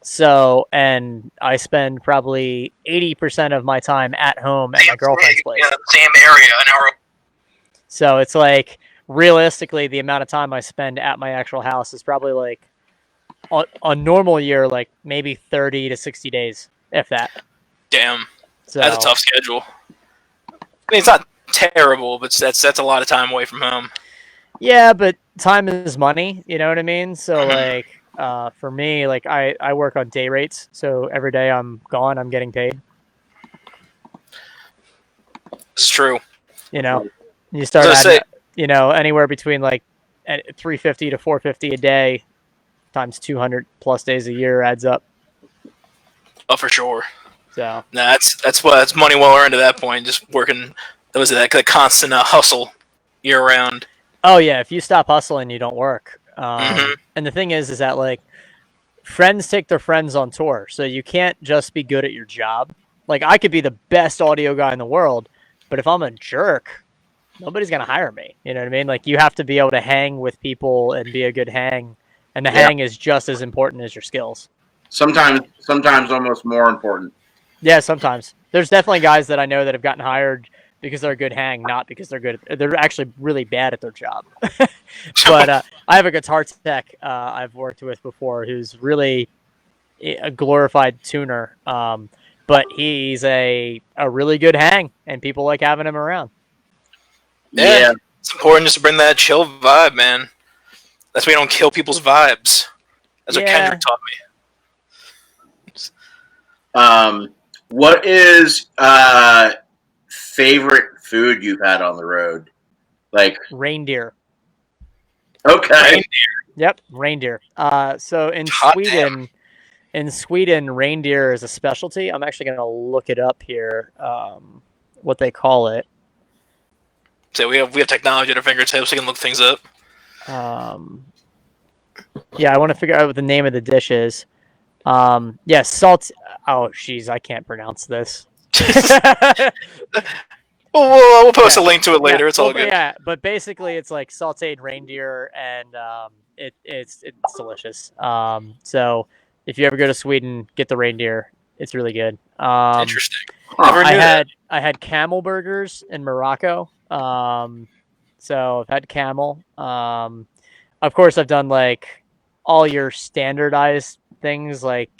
C: So, and I spend probably 80% of my time at home at my girlfriend's place.
B: Yeah, same area, an hour.
C: So it's like realistically, the amount of time I spend at my actual house is probably like a normal year, like maybe 30 to 60 days, if that.
B: Damn,
C: so,
B: that's a tough schedule. I mean, it's not terrible, but that's a lot of time away from home.
C: Yeah, but time is money. You know what I mean? So like, for me, like I work on day rates. So every day I'm gone, I'm getting paid.
B: It's true.
C: You start adding, anywhere between like 350 to 450 a day times 200 plus days a year adds up.
B: Oh, for sure.
C: So
B: that's money well earned at that point. Just working, that constant hustle year round.
C: Oh yeah, if you stop hustling, you don't work. And the thing is that like friends take their friends on tour, so you can't just be good at your job. Like I could be the best audio guy in the world, but if I'm a jerk, nobody's gonna hire me. You know what I mean? Like you have to be able to hang with people and be a good hang, and the hang is just as important as your skills.
A: Sometimes almost more important.
C: Yeah, sometimes. There's definitely guys that I know that have gotten hired because they're a good hang, not because they're actually really bad at their job. But I have a guitar tech I've worked with before who's really a glorified tuner, but he's a really good hang, and people like having him around.
B: Yeah, it's important just to bring that chill vibe, man. That's why you don't kill people's vibes. That's what Kendrick taught
A: me. What is favorite food you've had on the road? Like
C: reindeer.
A: Okay.
B: Reindeer.
C: Yep, reindeer. So in Sweden, reindeer is a specialty. I'm actually going to look it up here. What they call it.
B: So we have technology at our fingertips. We can look things up.
C: Yeah, I want to figure out what the name of the dish is. Yeah, salt. Oh, jeez, I can't pronounce this.
B: We'll post a link to it later. It's all good.
C: Yeah, but basically, it's like sautéed reindeer, and it's delicious. So if you ever go to Sweden, get the reindeer. It's really good.
B: Interesting.
C: I had camel burgers in Morocco. So I've had camel. Of course, I've done like all your standardized things, like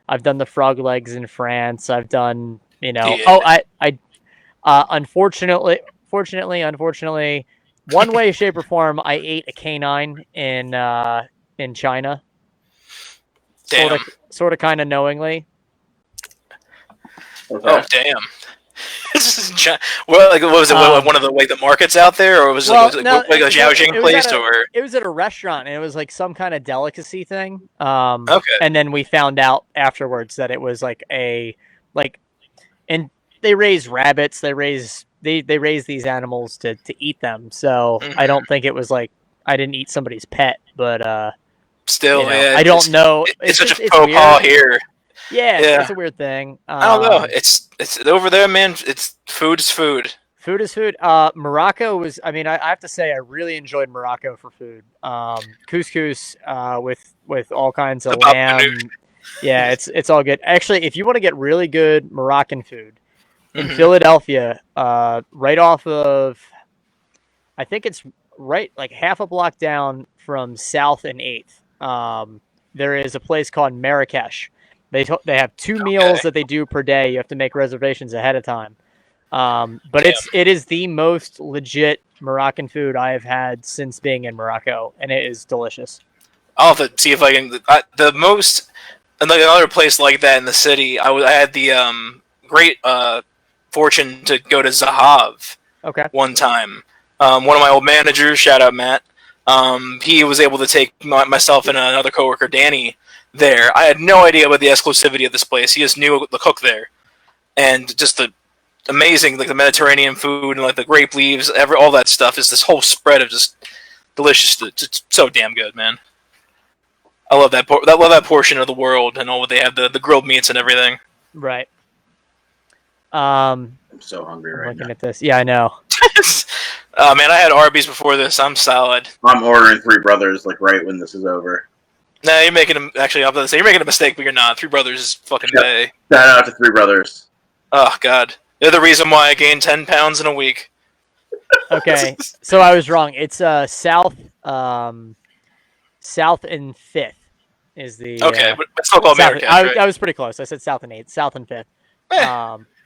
C: I've done the frog legs in France. I've done unfortunately, one way, shape, or form, I ate a canine in China.
B: Damn.
C: Sort of, kind of knowingly.
A: Okay.
B: Oh damn! Well, like, what was it? One of the markets out there, or was it like a Xiaojing place, or
C: it was at a restaurant, and it was like some kind of delicacy thing.
B: Okay.
C: And then we found out afterwards that it was and they raise rabbits. They raise these animals to eat them. So I don't think it was like I didn't eat somebody's pet, but
B: still, yeah,
C: I don't know.
B: It's such a faux pas here.
C: Yeah, it's a weird thing.
B: I don't know. It's over there, man. It's food is food.
C: Food is food. Morocco was. I mean, I have to say, I really enjoyed Morocco for food. Couscous with all kinds of lamb. Yeah, it's all good. Actually, if you want to get really good Moroccan food in Philadelphia, right off of, I think it's right like half a block down from South and 8th. There is a place called Marrakesh. They have 2 meals that they do per day. You have to make reservations ahead of time. But it is the most legit Moroccan food I have had since being in Morocco, and it is delicious.
B: I'll have to see if I can. The most another place like that in the city, I had the great fortune to go to Zahav
C: Okay.
B: one time. One of my old managers, shout out Matt, he was able to take myself and another coworker, Danny, there. I had no idea about the exclusivity of this place. He just knew the cook there, and just the amazing, like the Mediterranean food and like the grape leaves, all that stuff is this whole spread of just delicious, just so damn good, man. I love that. I love that portion of the world and all what they have, the grilled meats and everything.
C: Right.
A: I'm so hungry
C: I'm
A: right
C: looking
A: now.
C: at this. Yeah, I know.
B: Oh man, I had Arby's before this. I'm solid.
A: I'm ordering Three Brothers like right when this is over.
B: Nah, you're making a actually. I'm gonna say you're making a mistake, but you're not. Three Brothers is fucking
A: Yep.
B: bay.
A: Shout out to Three Brothers.
B: Oh god, they're the reason why I gained 10 pounds in a week.
C: Okay, so I was wrong. It's South and Fifth is the
B: Okay, but it's still called
C: South,
B: America,
C: I,
B: right?
C: I was pretty close. I said South and Eighth, South and Fifth.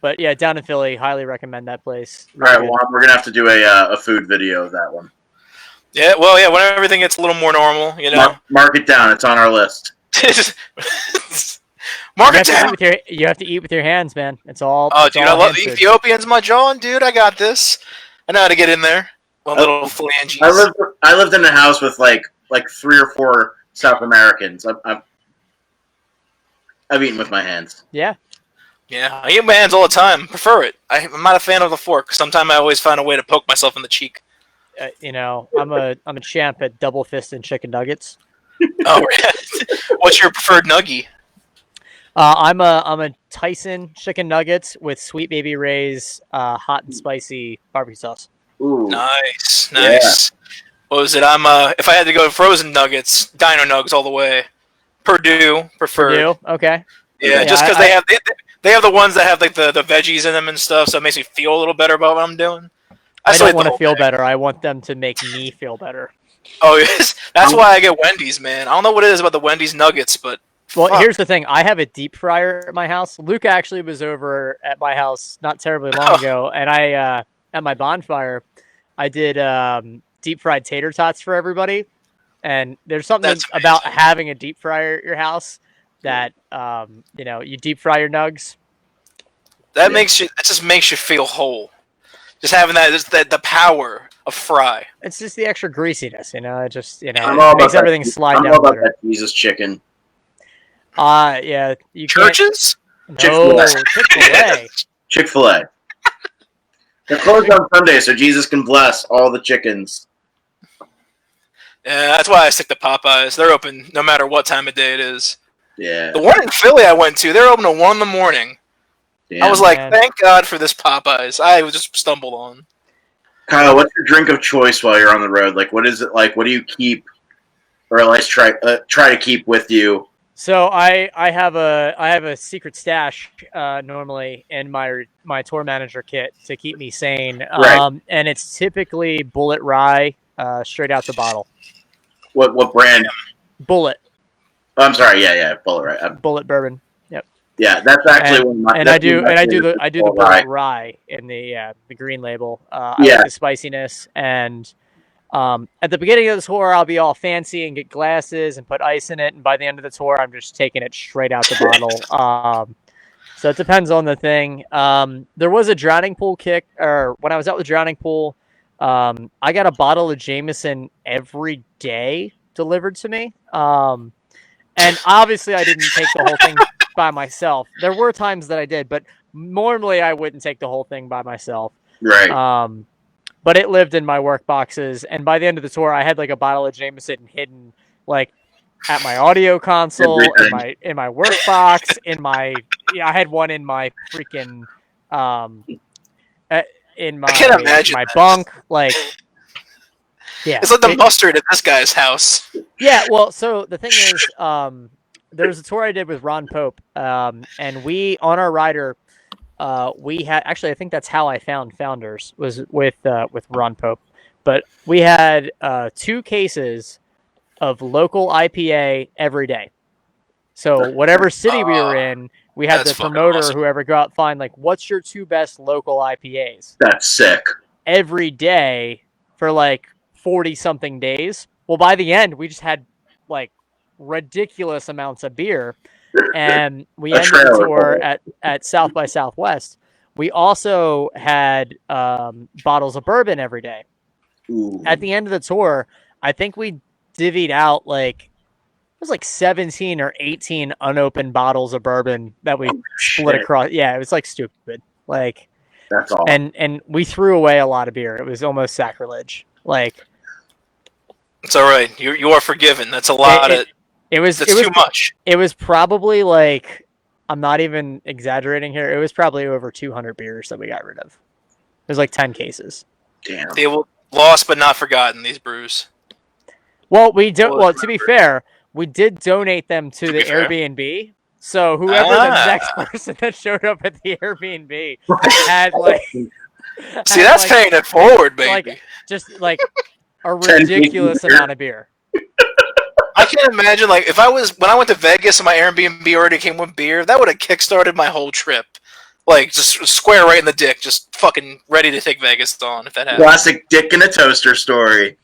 C: But yeah, down in Philly, highly recommend that place.
A: All right, well, we're gonna have to do a food video of that one.
B: Yeah, well, yeah. When everything gets a little more normal, you know.
A: Mark it down. It's on our list.
B: Mark it down.
C: You have to eat with your hands, man. It's all.
B: Oh,
C: it's
B: dude,
C: all
B: I love the
C: hand food.
B: Ethiopians, my John. Dude, I got this. I know how to get in there. One little phalanges.
A: I lived in a house with like 3 or 4 South Americans. I've eaten with my hands.
C: Yeah.
B: Yeah, I eat with my hands all the time. Prefer it. I'm not a fan of the fork. Sometimes I always find a way to poke myself in the cheek.
C: You know, I'm a champ at double fisted chicken nuggets.
B: Oh, what's your preferred nuggie?
C: I'm a Tyson chicken nuggets with Sweet Baby Ray's hot and spicy barbecue sauce.
A: Ooh.
B: Nice.
A: Yeah.
B: What was it? I'm if I had to go frozen nuggets, Dino Nugs all the way. Purdue preferred.
C: Purdue? Okay.
B: Yeah, just because they have the ones that have like the veggies in them and stuff, so it makes me feel a little better about what I'm doing.
C: I don't want to feel better. I want them to make me feel better.
B: Oh, yes. That's why I get Wendy's, man. I don't know what it is about the Wendy's nuggets, but
C: well,
B: fuck.
C: Here's the thing. I have a deep fryer at my house. Luke actually was over at my house not terribly long ago, and I at my bonfire, I did deep fried tater tots for everybody. And there's something about having a deep fryer at your house that you deep fry your nugs.
B: That just makes you feel whole. Just having that the power of fry.
C: It's just the extra greasiness, It just
A: it
C: makes everything slide down better.
A: That Jesus chicken.
C: Yeah.
B: Churches?
C: Chick-fil-A.
A: Chick-fil-A. They're closed on Sunday, so Jesus can bless all the chickens.
B: Yeah, that's why I stick to Popeyes. They're open no matter what time of day it is.
A: Yeah.
B: The one in Philly I went to, they're open at 1 in the morning.
A: Damn,
B: I was like, thank God for this Popeyes. I just stumbled on.
A: Kyle, what's your drink of choice while you're on the road? Like, what is it like? What do you keep, or at least try to keep with you?
C: So I have a secret stash normally in my tour manager kit to keep me sane.
A: Right.
C: And it's typically Bullet Rye, straight out the bottle.
A: What brand?
C: Bullet.
A: Oh, I'm sorry. Yeah, Bullet Rye.
C: Bullet bourbon. Yep.
A: Yeah, that's actually one of my.
C: And I do the Bullet Rye in the green label. I like the spiciness, and at the beginning of the tour, I'll be all fancy and get glasses and put ice in it, and by the end of the tour, I'm just taking it straight out the bottle. So it depends on the thing. There was a drowning pool kick, or when I was out with drowning pool, I got a bottle of Jameson every day delivered to me. And obviously I didn't take the whole thing by myself. There were times that I did, but normally I wouldn't take the whole thing by myself.
A: Right.
C: But it lived in my work boxes, and by the end of the tour, I had like a bottle of Jameson hidden, like at my audio console, in my work box, I had one in my freaking, in my
B: I can't imagine
C: my
B: that.
C: bunk, like. Yeah,
B: it's like the mustard at this guy's house.
C: Yeah, well, so the thing is, there was a tour I did with Ron Pope, and we on our rider, we had actually I think that's how I found Founders was with Ron Pope, but we had 2 cases of local IPA every day. So whatever city we were in, we had the promoter or whoever go out and find like what's your 2 best local IPAs.
A: That's sick.
C: Every day for like 40-something days. Well, by the end, we just had like ridiculous amounts of beer. and we
A: A
C: ended the
A: trailer
C: tour
A: park.
C: at South by Southwest. We also had bottles of bourbon every day.
A: Ooh.
C: At the end of the tour, I think we divvied out like, it was like 17 or 18 unopened bottles of bourbon that we split
A: shit.
C: across. Yeah, it was like stupid. Like,
A: That's all.
C: and we threw away a lot of beer. It was almost sacrilege. Like,
B: It's all right. You are forgiven. That's a lot.
C: it was
B: too much.
C: It was probably like, I'm not even exaggerating here. It was probably over 200 beers that we got rid of. It was like 10 cases.
A: Damn.
B: They will lost but not forgotten. These brews.
C: Well, we don't. Well, to be fair, we did donate them to the
B: be fair.
C: Airbnb. So whoever the next person that showed up at the Airbnb had like,
B: see, that's
C: like,
B: paying it forward, baby.
C: like just like a ridiculous amount of beer.
B: I can't imagine, like, when I went to Vegas and my Airbnb already came with beer, that would have kickstarted my whole trip. Like, just square right in the dick, just fucking ready to take Vegas on if that happened.
A: Classic dick in a toaster story.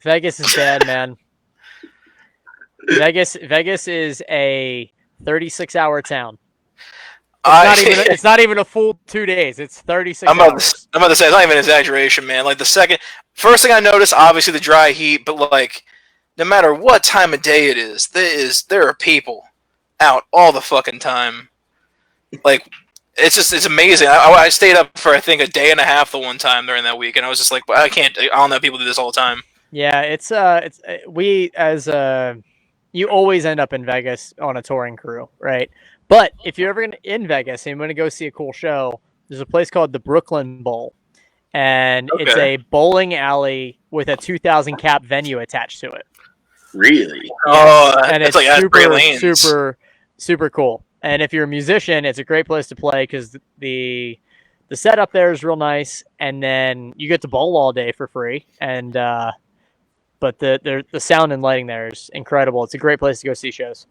C: Vegas is bad, man. Vegas is a 36-hour town. It's not even a full 2 days. It's 36 hours.
B: I'm about to say, it's not even an exaggeration, man. Like, first thing I noticed, obviously the dry heat, but like, no matter what time of day it is, there are people out all the fucking time. Like, it's amazing. I stayed up for, I think, a day and a half the one time during that week, and I was just like, I don't know, people do this all the time.
C: Yeah, you always end up in Vegas on a touring crew, right? But if you're ever in Vegas and you're going to go see a cool show, there's a place called the Brooklyn Bowl, and it's a bowling alley with a 2,000 cap venue attached to it.
A: Really?
C: Yes.
B: Oh,
C: and it's super cool. And if you're a musician, it's a great place to play because the setup there is real nice, and then you get to bowl all day for free. And but the sound and lighting there is incredible. It's a great place to go see shows.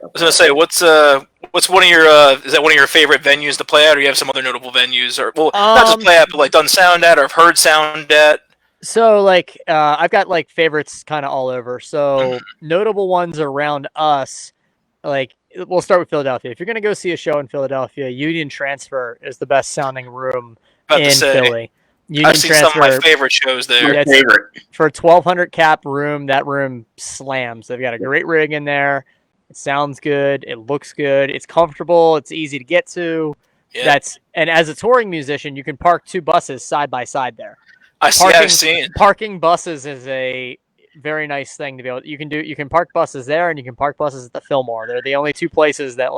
B: I was gonna say, what's one of your is that one of your favorite venues to play at, or you have some other notable venues, or not just play at, but like done sound at or have heard sound at?
C: So like I've got like favorites kind of all over. So notable ones around us, like we'll start with Philadelphia. If you're gonna go see a show in Philadelphia, Union Transfer is the best sounding room in Philly.
B: I've seen some of my favorite shows there.
A: My favorite.
C: For a 1,200 cap room, that room slams. They've got a great rig in there. It sounds good. It looks good. It's comfortable. It's easy to get to.
B: Yeah.
C: And as a touring musician, you can park 2 buses side by side there.
B: I've seen.
C: Parking buses is a very nice thing to be able. You can park buses there, and you can park buses at the Fillmore. They're the only 2 places that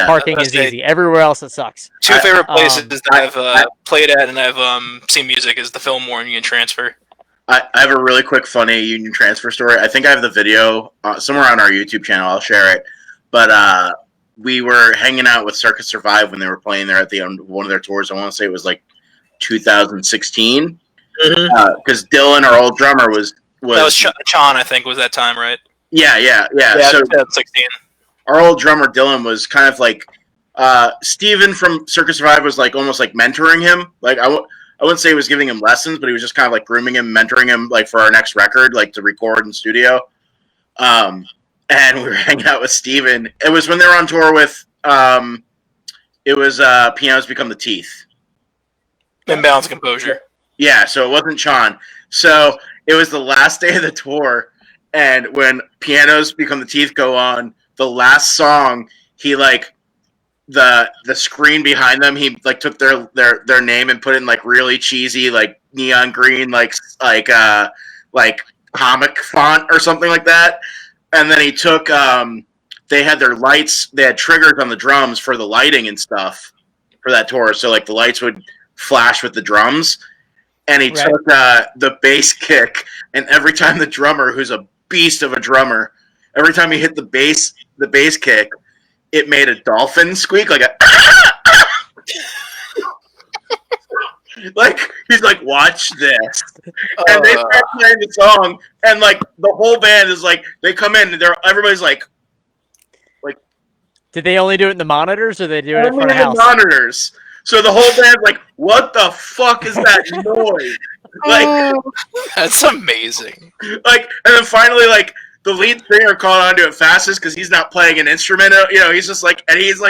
C: parking is easy. Everywhere else it sucks.
B: 2 favorite places that I've played at and I've seen music is the Fillmore and Union Transfer.
A: I have a really quick, funny Union Transfer story. I think I have the video somewhere on our YouTube channel. I'll share it. But we were hanging out with Circus Survive when they were playing there at the end of one of their tours. I want to say it was like 2016. Because Dylan, our old drummer, was
B: that was Sean, I think, was that time, right?
A: Yeah. So
B: 2016.
A: Our old drummer Dylan was kind of like Steven from Circus Survive was like almost like mentoring him. Like I wouldn't say he was giving him lessons, but he was just kind of like grooming him, mentoring him, like for our next record, like to record in studio. And we were hanging out with Steven. It was when they were on tour with Pianos Become the Teeth.
B: Imbalance Composure.
A: Yeah, so it wasn't Sean. So it was the last day of the tour, and when Pianos Become the Teeth go on, the last song, he like the screen behind them, he like took their name and put it in like really cheesy like neon green like comic font or something like that. And then he took they had their lights, they had triggers on the drums for the lighting and stuff for that tour. So like the lights would flash with the drums. And he took the bass kick, and every time the drummer, who's a beast of a drummer, every time he hit the bass kick, it made a dolphin squeak, like a like he's like, watch this, and they start playing the song, and like the whole band is like, they come in and everybody's like,
C: did they only do it in the monitors, or they do it in front of
A: the
C: house?
A: Monitors. So the whole band's like, what the fuck is that noise? Like,
B: that's amazing.
A: Like, and then finally, like, the lead singer caught onto it fastest because he's not playing an instrument. He's just like, and he's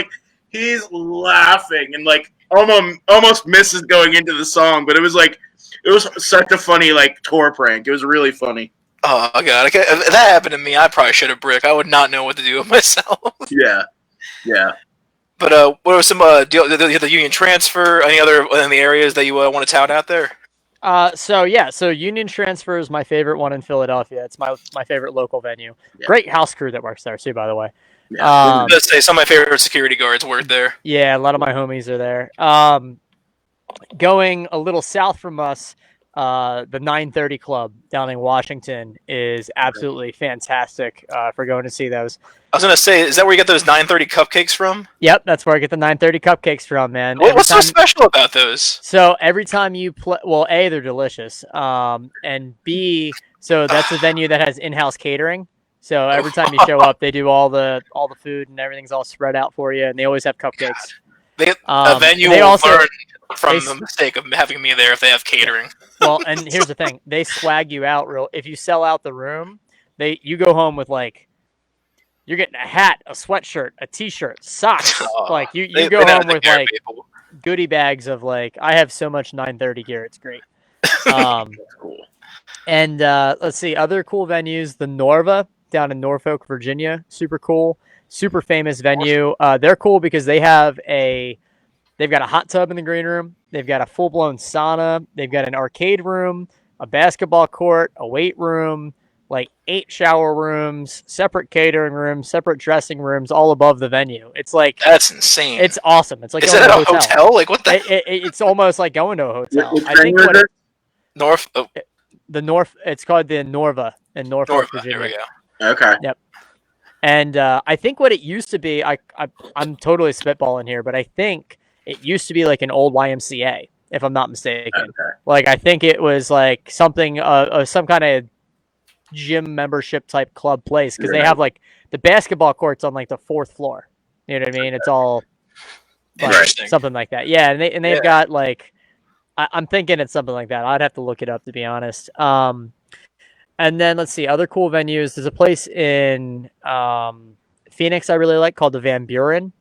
A: laughing and like almost misses going into the song, but it was such a funny like tour prank. It was really funny.
B: Oh god, if that happened to me, I probably should have brick. I would not know what to do with myself.
A: Yeah.
B: But what are some the union transfer? Any other in the areas that you want to tout out there?
C: So Union Transfer is my favorite one in Philadelphia. It's my favorite local venue.
A: Yeah.
C: Great house crew that works there too, by the way.
B: Yeah. Let's say some of my favorite security guards work there.
C: Yeah, a lot of my homies are there. Going a little south from us, the 930 Club down in Washington is absolutely fantastic for going to see those.
B: I was going to say, is that where you get those 930 cupcakes from?
C: Yep, that's where I get the 930 cupcakes from, man.
B: What's so special about those?
C: So every time you play, well, A, they're delicious. And B, so that's a venue that has in-house catering. So every time you show up, they do all the food and everything's all spread out for you, and they always have cupcakes.
B: A venue will learn from the mistake of having me there if they have catering.
C: Well, and here's the thing: they swag you out real. If you sell out the room, you go home with like you're getting a hat, a sweatshirt, a t-shirt, socks. Like you go home with like goodie bags of like I have so much 930 gear. It's great.
A: That's cool.
C: And let's see other cool venues. The Norva down in Norfolk, Virginia, super cool, super famous venue. They're cool because they've got a hot tub in the green room. They've got a full-blown sauna. They've got an arcade room, a basketball court, a weight room, like 8 shower rooms, separate catering rooms, separate dressing rooms, all above the venue. It's like
B: that's insane.
C: It's awesome. It's like
B: is it a hotel? Like what the?
C: It's almost like going to a hotel.
A: I think
C: It's called the Norva in Norfolk, Virginia.
B: There we go.
A: Okay.
C: Yep. And I think what it used to be, I'm totally spitballing here, but I think it used to be like an old YMCA, if I'm not mistaken.
A: Okay.
C: Like I think it was like something, some kind of gym membership type club place because they have like the basketball courts on like the 4th floor. You know what I mean? It's all like, something like that. Yeah, and they've got like, I'm thinking it's something like that. I'd have to look it up to be honest. And then let's see other cool venues. There's a place in Phoenix I really like called the Van Buren.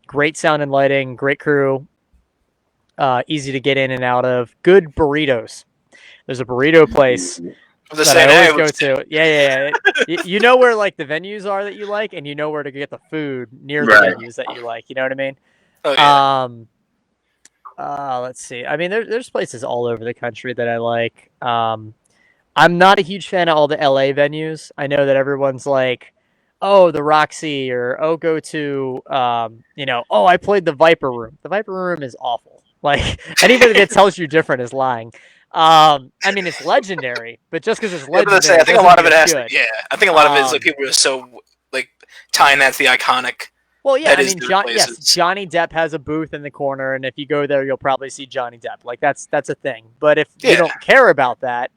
C: Great sound and lighting, great crew, easy to get in and out of. Good burritos. There's a burrito place that I always go to. Yeah. You know where like the venues are that you like, and you know where to get the food near the venues that you like. You know what I mean?
B: Oh, yeah.
C: Let's see. I mean, there's places all over the country that I like. I'm not a huge fan of all the LA venues. I know that everyone's like, oh, the Roxy, or go to, I played the Viper Room. The Viper Room is awful. Like anybody that tells you different is lying. I mean, it's legendary, but just because it's legendary,
B: I think a lot of it has. I think a lot of it is like people are so like tying that to the iconic.
C: Well, yeah, I mean, Johnny Depp has a booth in the corner, and if you go there, you'll probably see Johnny Depp. Like that's a thing. But if you don't care about that,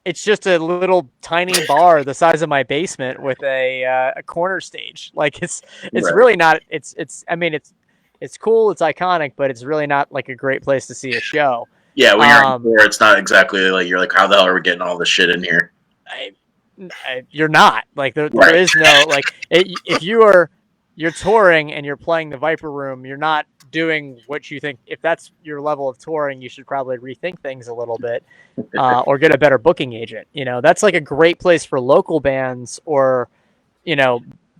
C: it's just a little tiny bar the size of my basement with a corner stage. Like it's really not. It's cool. It's iconic, but it's really not like a great place to see a show.
A: Yeah, when you're on tour, it's not exactly like you're like, how the hell are we getting all this shit in here?
C: You're not like there is no like if you're touring and you're playing the Viper Room, you're not doing what you think. If that's your level of touring, you should probably rethink things a little bit or get a better booking agent. You know, that's like a great place for local bands or,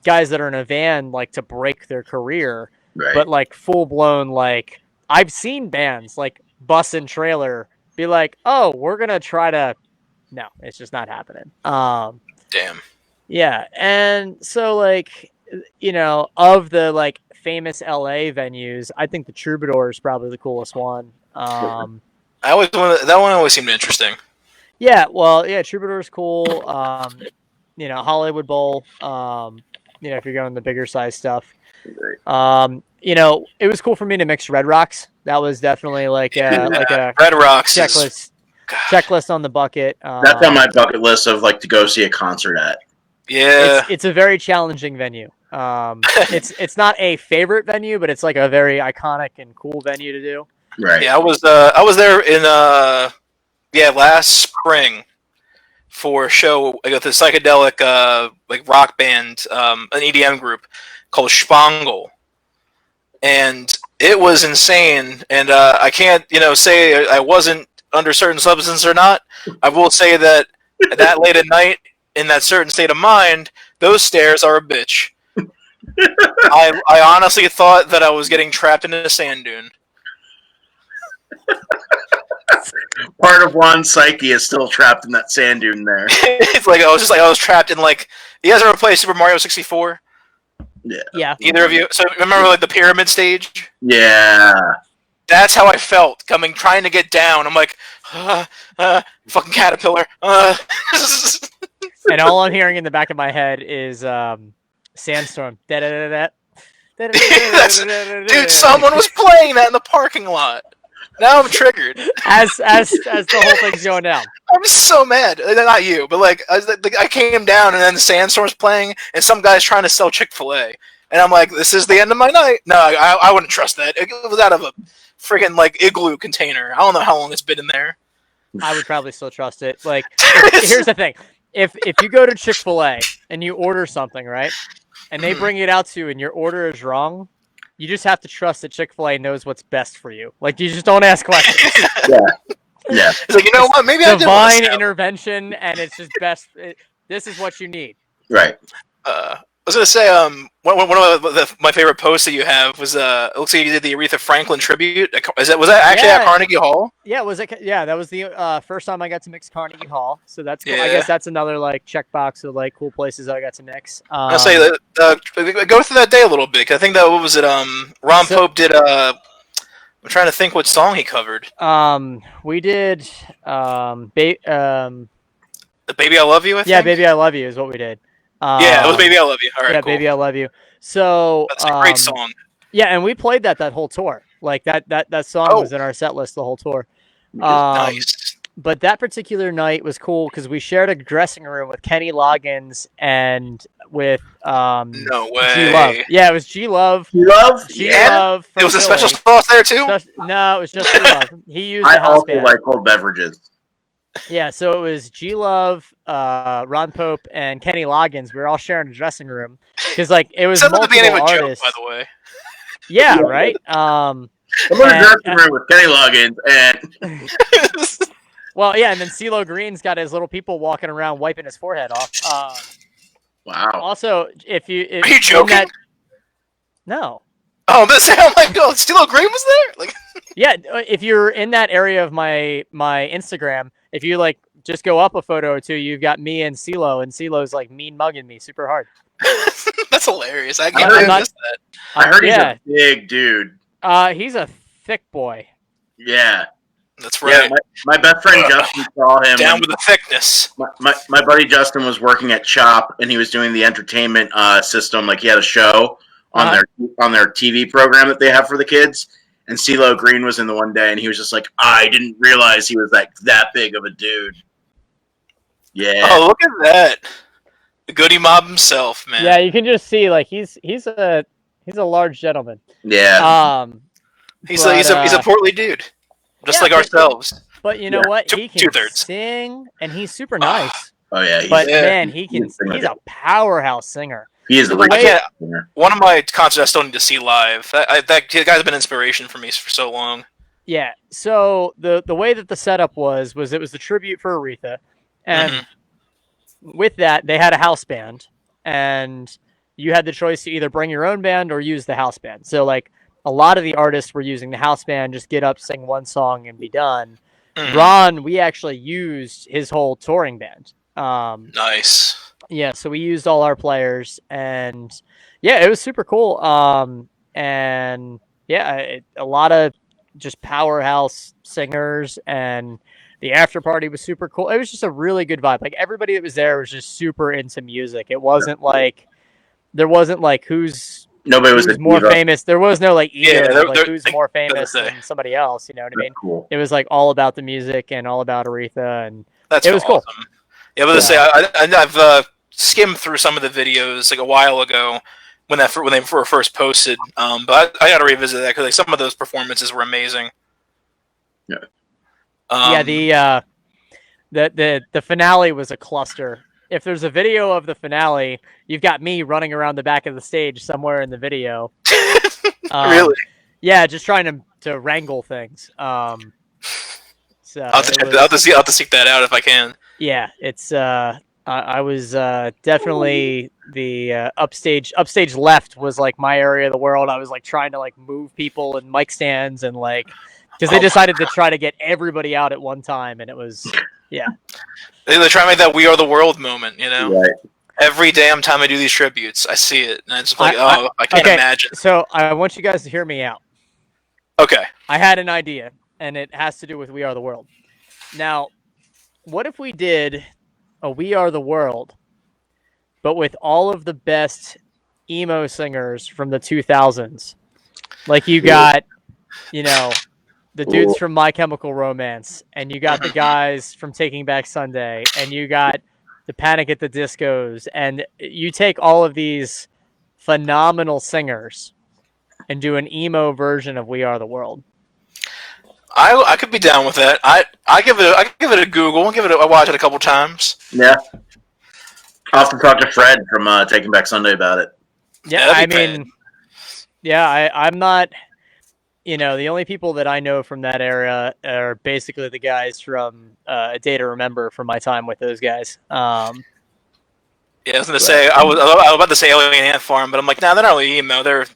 C: guys that are in a van, like to break their career, but like full blown, like I've seen bands like Bus and Trailer be like, oh, we're going to try to, no, it's just not happening.
B: Damn.
C: Yeah. And so like, of the like famous LA venues, I think the Troubadour is probably the coolest one.
B: That one always seemed interesting.
C: Yeah, well, yeah, Troubadour is cool. Hollywood Bowl. If you're going the bigger size stuff. It was cool for me to mix Red Rocks. That was definitely like a
B: Red Rocks
C: checklist on the bucket.
A: That's on my bucket list of like to go see a concert at.
B: Yeah,
C: it's a very challenging venue. It's not a favorite venue, but it's like a very iconic and cool venue to do.
A: Right.
B: Yeah, I was there in last spring for a show like with a psychedelic like rock band, an EDM group called Spangle, and it was insane. And I can't say I wasn't under certain substance or not. I will say that at that late at night in that certain state of mind, those stairs are a bitch. I honestly thought that I was getting trapped in a sand dune.
A: Part of Juan's psyche is still trapped in that sand dune there.
B: It's like I was trapped in like. You guys ever play Super Mario 64?
C: Yeah.
B: Either of you? So remember like the pyramid stage?
A: Yeah.
B: That's how I felt trying to get down. I'm like, fucking caterpillar.
C: And all I'm hearing in the back of my head is Sandstorm.
B: Dude, someone was playing that in the parking lot. Now I'm triggered.
C: As the whole thing's going down.
B: I'm so mad. Not you, but like I came down and then the Sandstorm's playing and some guy's trying to sell Chick-fil-A. And I'm like, this is the end of my night. No, I wouldn't trust that. It was out of a freaking like igloo container. I don't know how long it's been in there.
C: I would probably still trust it. Like, here's the thing: if you go to Chick-fil-A and you order something, right, and they bring it out to you, and your order is wrong, you just have to trust that Chick-fil-A knows what's best for you. Like, you just don't ask questions.
A: Yeah.
B: It's like, you know what? Maybe I did
C: divine intervention, and it's just best. This is what you need.
A: Right.
B: I was gonna say, one of my favorite posts that you have was it looks like you did the Aretha Franklin tribute. Was that actually at Carnegie Hall?
C: Yeah, that was the first time I got to mix Carnegie Hall. So that's cool.
B: Yeah.
C: I guess that's another like checkbox of like cool places that I got to mix.
B: I'll say go through that day a little bit. 'Cause I think that what was it? Ron Pope did I'm trying to think what song he covered.
C: We did
B: The Baby I Love You. I think?
C: Yeah, Baby I Love You is what we did.
B: Yeah, it was Baby I Love You. All right,
C: yeah,
B: cool.
C: Baby I Love You. So
B: That's a great song.
C: Yeah, and we played that whole tour. Like that song was in our set list the whole tour.
B: Nice.
C: But that particular night was cool because we shared a dressing room with Kenny Loggins and with
B: No way.
C: G Love. Yeah, it was G Love.
A: G Love?
C: G Love.
B: It was a
C: Philly.
B: special sauce there too.
C: No, it was just G Love. He used
A: I
C: the house
A: also
C: band.
A: like cold beverages.
C: Yeah, so it was G Love, Ron Pope, and Kenny Loggins. We were all sharing a dressing room because like it was
B: Sounds like the beginning
C: multiple
B: of a
C: artists.
B: joke, by the way.
C: Yeah, right.
A: I'm going to dressing room with Kenny Loggins and
C: Well, yeah, and then CeeLo Green's got his little people walking around wiping his forehead off.
A: wow.
C: Also, if
B: Are you joking?
C: No.
B: Oh, my God, CeeLo Green was there. Like,
C: Yeah, if you're in that area of my Instagram, if you like just go up a photo or two, you've got me and CeeLo's like mean mugging me super hard.
B: that's hilarious. I missed that.
A: I heard he's a big dude.
C: He's a thick boy.
A: Yeah.
B: That's right.
A: Yeah, my best friend Justin saw him.
B: Down with the thickness.
A: My buddy Justin was working at Chop, and he was doing the entertainment system. Like he had a show on their TV program that they have for the kids. And CeeLo Green was in the one day, and he was just like, I didn't realize he was that big of a dude. Yeah.
B: Oh, look at that. The Goody Mob himself, man.
C: Yeah, you can just see like he's a large gentleman.
A: Yeah.
B: He's a portly dude. Just like ourselves.
C: But you know what? He can
B: Two-thirds.
C: sing, and he's super nice.
A: Oh yeah.
C: Man, he's a powerhouse singer.
A: He is
B: one of my concerts I still need to see live. That guy's been an inspiration for me for so long.
C: Yeah. So the way that the setup was it was the tribute for Aretha, and with that they had a house band, and you had the choice to either bring your own band or use the house band. So like a lot of the artists were using the house band, just get up, sing one song, and be done. Ron, we actually used his whole touring band.
B: Nice.
C: Yeah, so we used all our players, and yeah, it was super cool. And yeah, a lot of just powerhouse singers, and the after party was super cool. It was just a really good vibe. Like everybody that was there was just super into music. It wasn't like there wasn't like who's more famous. There was no like who's more famous than somebody else. You know what I mean?
A: Cool.
C: It was like all about the music and all about Aretha, and
B: it was
C: awesome.
B: Cool. Yeah, but say I've skimmed through some of the videos like a while ago when they were first posted. But I got to revisit that because like some of those performances were amazing.
A: Yeah.
C: the finale was a cluster. If there's a video of the finale, you've got me running around the back of the stage somewhere in the video.
B: Really?
C: Yeah, just trying to wrangle things. So
B: I'll have to seek that out if I can.
C: yeah, it's I was definitely the upstage left was like my area of the world. I was like trying to like move people and mic stands and like because they decided to try to get everybody out at one time, and it was
B: They're trying to make that "We Are the World" moment, you know.
A: Right.
B: Every damn time I do these tributes, I see it, and it's like, I can't imagine.
C: So I want you guys to hear me out.
B: Okay.
C: I had an idea, and it has to do with "We Are the World." Now, what if we did a "We Are the World," but with all of the best emo singers from the 2000s? Like you got, the dudes from My Chemical Romance, and you got the guys from Taking Back Sunday, and you got the Panic at the Discos, and you take all of these phenomenal singers and do an emo version of "We Are the World."
B: I could be down with that. I give it a Google. I watch it a couple times.
A: Yeah. I'll have to talk to Fred from Taking Back Sunday about it.
C: Yeah, I mean, I'm not. The only people that I know from that era are basically the guys from A Day to Remember from my time with those guys.
B: Yeah, I was gonna say I was about to say Alien Ant Farm, but I'm like, nah, they're not really emo. They're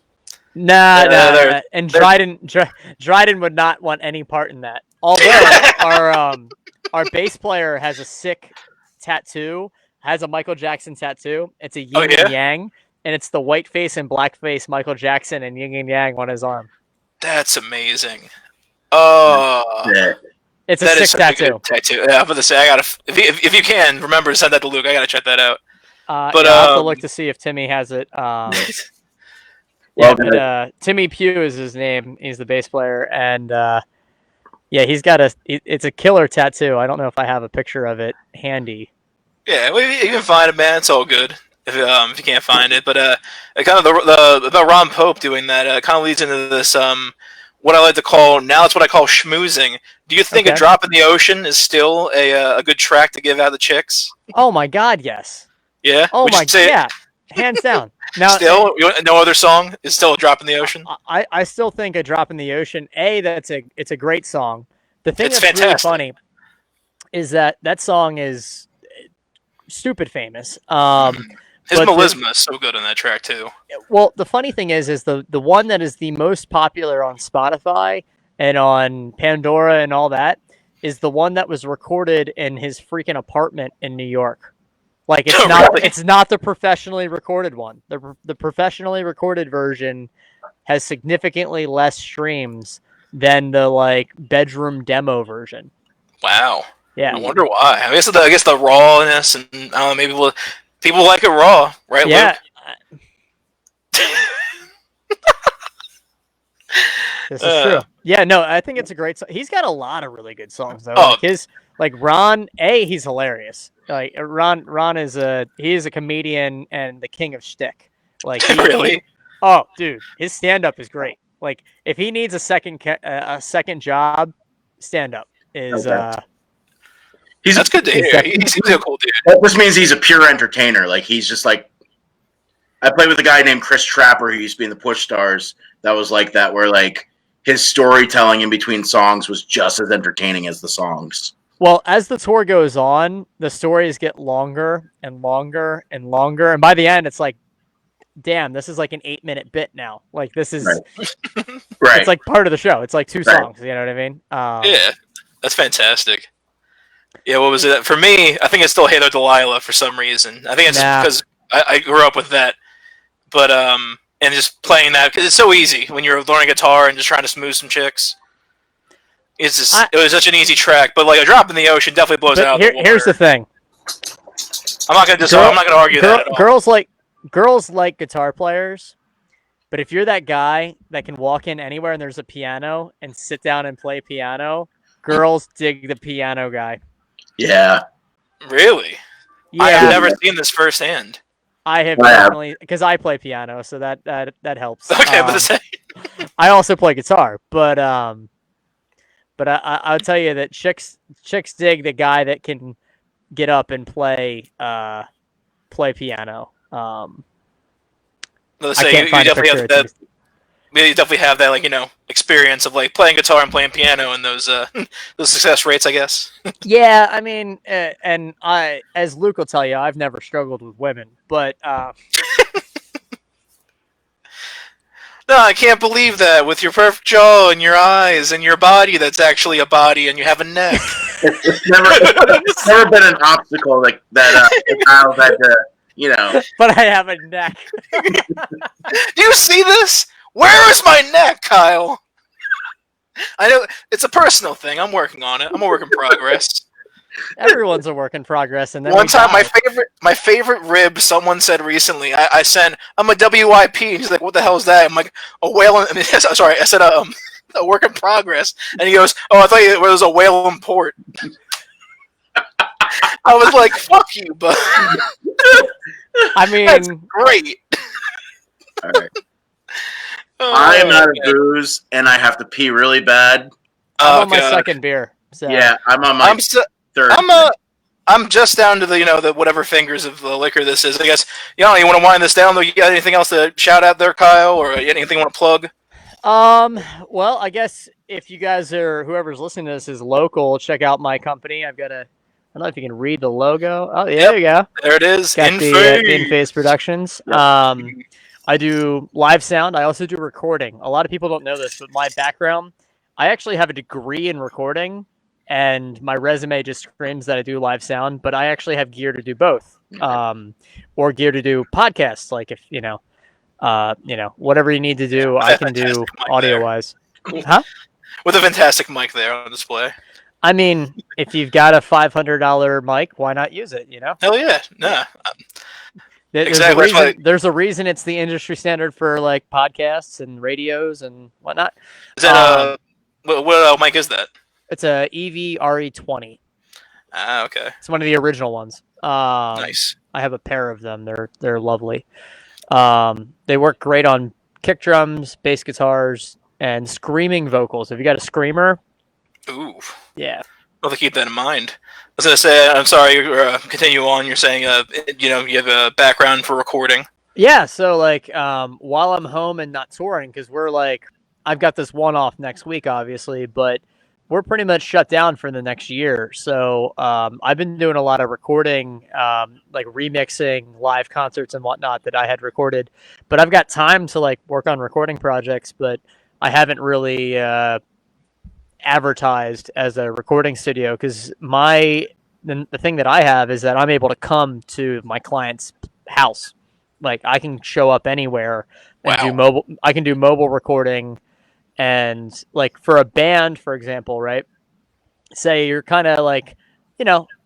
C: nah. And Dryden would not want any part in that. Although our bass player has a sick tattoo, has a Michael Jackson tattoo. It's a yin and yang, and it's the white face and black face Michael Jackson and yin and yang on his arm.
B: That's amazing. Oh,
C: it's a sick tattoo.
B: Yeah, I'm going to say I gotta. If you can remember to send that to Luke, I gotta check that out.
C: But I'll have to look to see if Timmy has it. Timmy Pugh is his name. He's the bass player, and he's got it's a killer tattoo. I don't know if I have a picture of it handy.
B: Yeah, well, you can find it, man. It's all good if you can't find it. But kind of the Ron Pope doing that kind of leads into this what I like to call now. It's what I call schmoozing. Do you think A Drop in the Ocean is still a good track to give out the chicks?
C: Oh my God, yes.
B: Yeah.
C: Oh my God, yeah. Hands down. Now,
B: still, no other song is still A Drop in the Ocean.
C: I still think A Drop in the Ocean. It's a great song. The thing that's
B: fantastic.
C: Really funny is that song is stupid famous.
B: His melisma is so good on that track too.
C: Well, the funny thing is the one that is the most popular on Spotify and on Pandora and all that is the one that was recorded in his freaking apartment in New York. Like it's not the professionally recorded one. The professionally recorded version has significantly less streams than the like bedroom demo version.
B: Wow.
C: Yeah.
B: I wonder why. I guess the rawness and I don't know, maybe people like it raw, right?
C: Yeah. This is true. Yeah, no, I think it's a great song. He's got a lot of really good songs though. Ron, he's hilarious. Like Ron is a comedian and the king of shtick. Like
B: really?
C: Dude, his stand up is great. Like if he needs a second job, stand up is
B: that's good to hear. He seems like a cool dude.
A: That just means he's a pure entertainer. Like he's just like I played with a guy named Chris Trapper who used to be in the Push Stars. That was like that, where like his storytelling in between songs was just as entertaining as the songs.
C: Well, as the tour goes on, the stories get longer and longer and longer, and by the end, it's like, damn, this is like an 8-minute bit now. Like this is
A: right.
C: It's like part of the show. It's like 2 songs. You know what I mean?
B: Yeah, that's fantastic. Yeah, what was it? For me, I think it's still Halo Delilah for some reason. I think it's because I grew up with that. But, and just playing that, because it's so easy when you're learning guitar and just trying to smooth some chicks. It was such an easy track, but like A Drop in the Ocean definitely blows it out the water.
C: Here's the thing.
B: I'm not gonna argue that at all.
C: Girls like guitar players, but if you're that guy that can walk in anywhere and there's a piano and sit down and play piano, girls dig the piano guy.
A: Yeah.
B: Really?
C: Yeah.
B: I have never seen this firsthand.
C: I have definitely, because I play piano, so that helps.
B: Okay, but
C: I also play guitar, but But I'll tell you that chicks dig the guy that can get up and play piano.
B: Let's
C: I
B: say
C: can't
B: you
C: find a
B: definitely
C: picture
B: have
C: of
B: that.
C: chicks.
B: You definitely have that, like, experience of like playing guitar and playing piano and those those success rates, I guess.
C: Yeah, I mean, and as Luke will tell you, I've never struggled with women, but
B: No, I can't believe that with your perfect jaw and your eyes and your body that's actually a body and you have a neck.
A: It's never been an obstacle like that. Kyle had to.
C: but I have a neck.
B: Do you see this? Where is my neck, Kyle? I know it's a personal thing. I'm working on it. I'm a work in progress.
C: Everyone's a work in progress, and then
B: One
C: we
B: time,
C: die.
B: my favorite rib. Someone said recently. I sent. I'm a WIP. And he's like, "What the hell is that?" I'm like, "A whale." I mean, sorry, I said a work in progress, and he goes, "Oh, I thought it was a whale in port." I was like, "Fuck you," but
C: I
B: that's
C: mean,
B: great.
A: All right. I am out of booze, and I have to pee really bad.
C: I'm
B: Oh
C: on my
B: god.
C: second beer. So
A: Yeah, I'm on my third.
B: I'm just down to the whatever fingers of the liquor this is. I guess you want to wind this down. Though, you got anything else to shout out there, Kyle, or anything you want to plug?
C: Well, I guess if you guys are whoever's listening to this is local, check out my company. I've got a. I don't know if you can read the logo. Oh, yeah, there you go.
B: There it is.
C: Got the In Phase Productions.
A: Yep.
C: I do live sound. I also do recording. A lot of people don't know this, but my background, I actually have a degree in recording, and my resume just screams that I do live sound. But I actually have gear to do both, or gear to do podcasts. Like if whatever you need to do, I can do audio wise.
B: Cool.
C: Huh?
B: With a fantastic mic there on display.
C: I mean, if you've got a $500 mic, why not use it?
B: Hell yeah, nah.
C: Exactly. There's a reason it's the industry standard for like podcasts and radios and whatnot.
B: Is that what mic is that?
C: It's a EV RE20.
B: Ah, okay.
C: It's one of the original ones.
B: Nice.
C: I have a pair of them. They're lovely. They work great on kick drums, bass guitars, and screaming vocals. If you got a screamer,
B: ooh,
C: yeah,
B: I'll have to keep that in mind. I was gonna say, I'm sorry. Continue on. You're saying, you have a background for recording.
C: Yeah. So like, while I'm home and not touring, because we're like, I've got this one off next week, obviously, but we're pretty much shut down for the next year. So I've been doing a lot of recording, like remixing live concerts and whatnot that I had recorded. But I've got time to like work on recording projects, but I haven't really advertised as a recording studio because the thing that I have is that I'm able to come to my client's house. Like I can show up anywhere and do mobile. I can do mobile recording. And like for a band, for example, right? Say you're kind of like,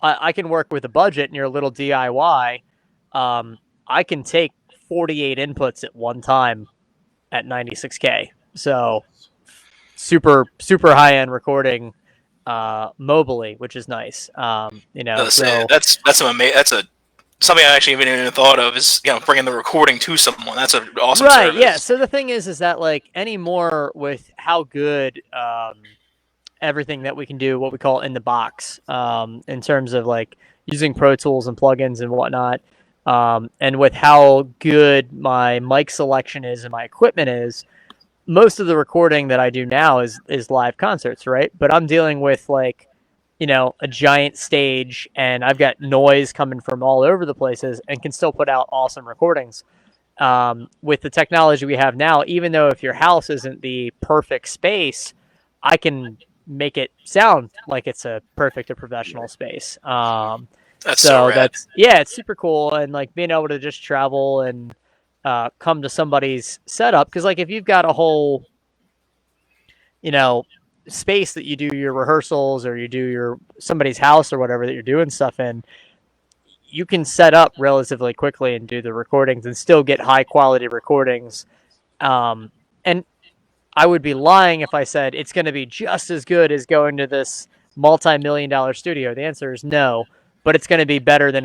C: I can work with a budget and you're a little DIY. I can take 48 inputs at one time at 96K. So super, super high end recording mobily, which is nice.
B: That's something I actually haven't even thought of is bringing the recording to someone. That's an awesome service.
C: Right, yeah. So the thing is that like anymore with how good everything that we can do, what we call in the box, in terms of like using Pro Tools and plugins and whatnot, and with how good my mic selection is and my equipment is, most of the recording that I do now is live concerts, right? But I'm dealing with like, a giant stage and I've got noise coming from all over the places and can still put out awesome recordings. With the technology we have now, even though if your house isn't the perfect space, I can make it sound like it's a perfect, a professional space.
B: That's so rad.
C: It's super cool. And like being able to just travel and come to somebody's setup. Because like if you've got a whole, space that you do your rehearsals or you do somebody's house or whatever that you're doing stuff in, you can set up relatively quickly and do the recordings and still get high quality recordings. And I would be lying if I said it's going to be just as good as going to this multi-million-dollar studio. The answer is no, but it's going to be better than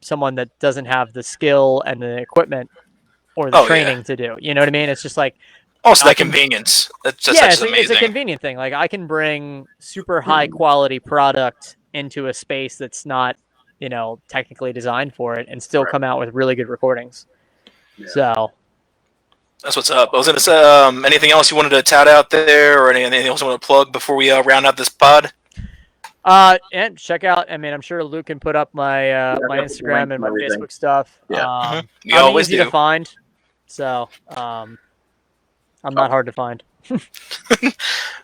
C: someone that doesn't have the skill and the equipment or the training to do. You know what I mean? It's just like,
B: Also, that convenience. That's
C: it's
B: amazing.
C: a convenient thing. Like I can bring super high quality product into a space that's not, technically designed for it, and still come out with really good recordings. Yeah. So
B: that's what's up. I was gonna say, anything else you wanted to tout out there, or anything else you want to plug before we round out this pod?
C: And check out. I mean, I'm sure Luke can put up my my Instagram and my Facebook stuff.
A: Yeah,
B: you always
C: easy to find. So I'm not hard to find.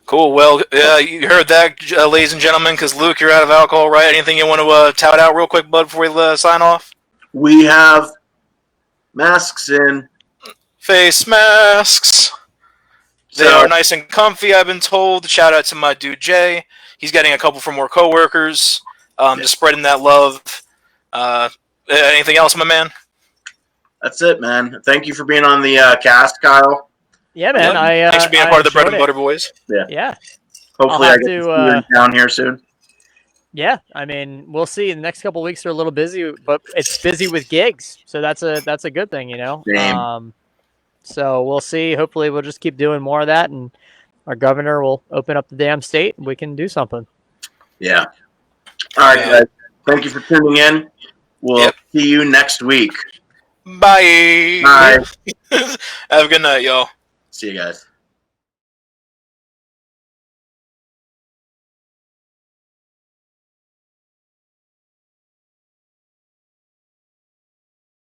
B: Cool. Well, you heard that, ladies and gentlemen. Because Luke, you're out of alcohol, right? Anything you want to tout out real quick, bud, before we sign off?
A: We have masks in.
B: Face masks. They are nice and comfy, I've been told. Shout out to my dude Jay. He's getting a couple from more coworkers. Just spreading that love. Anything else, my man?
A: That's it, man. Thank you for being on the cast, Kyle.
C: Yeah, man.
B: Thanks for being part of the Bread and Butter Boys.
C: Yeah.
A: Hopefully I get to see you down here soon.
C: Yeah, I mean, we'll see. The next couple of weeks are a little busy, but it's busy with gigs, so that's a good thing,
A: Damn.
C: So we'll see. Hopefully, we'll just keep doing more of that, and our governor will open up the damn state, and we can do something.
A: Yeah. All right, guys. Thank you for tuning in. We'll see you next week.
B: Bye.
A: Bye.
B: Have a good night, y'all.
A: See you guys.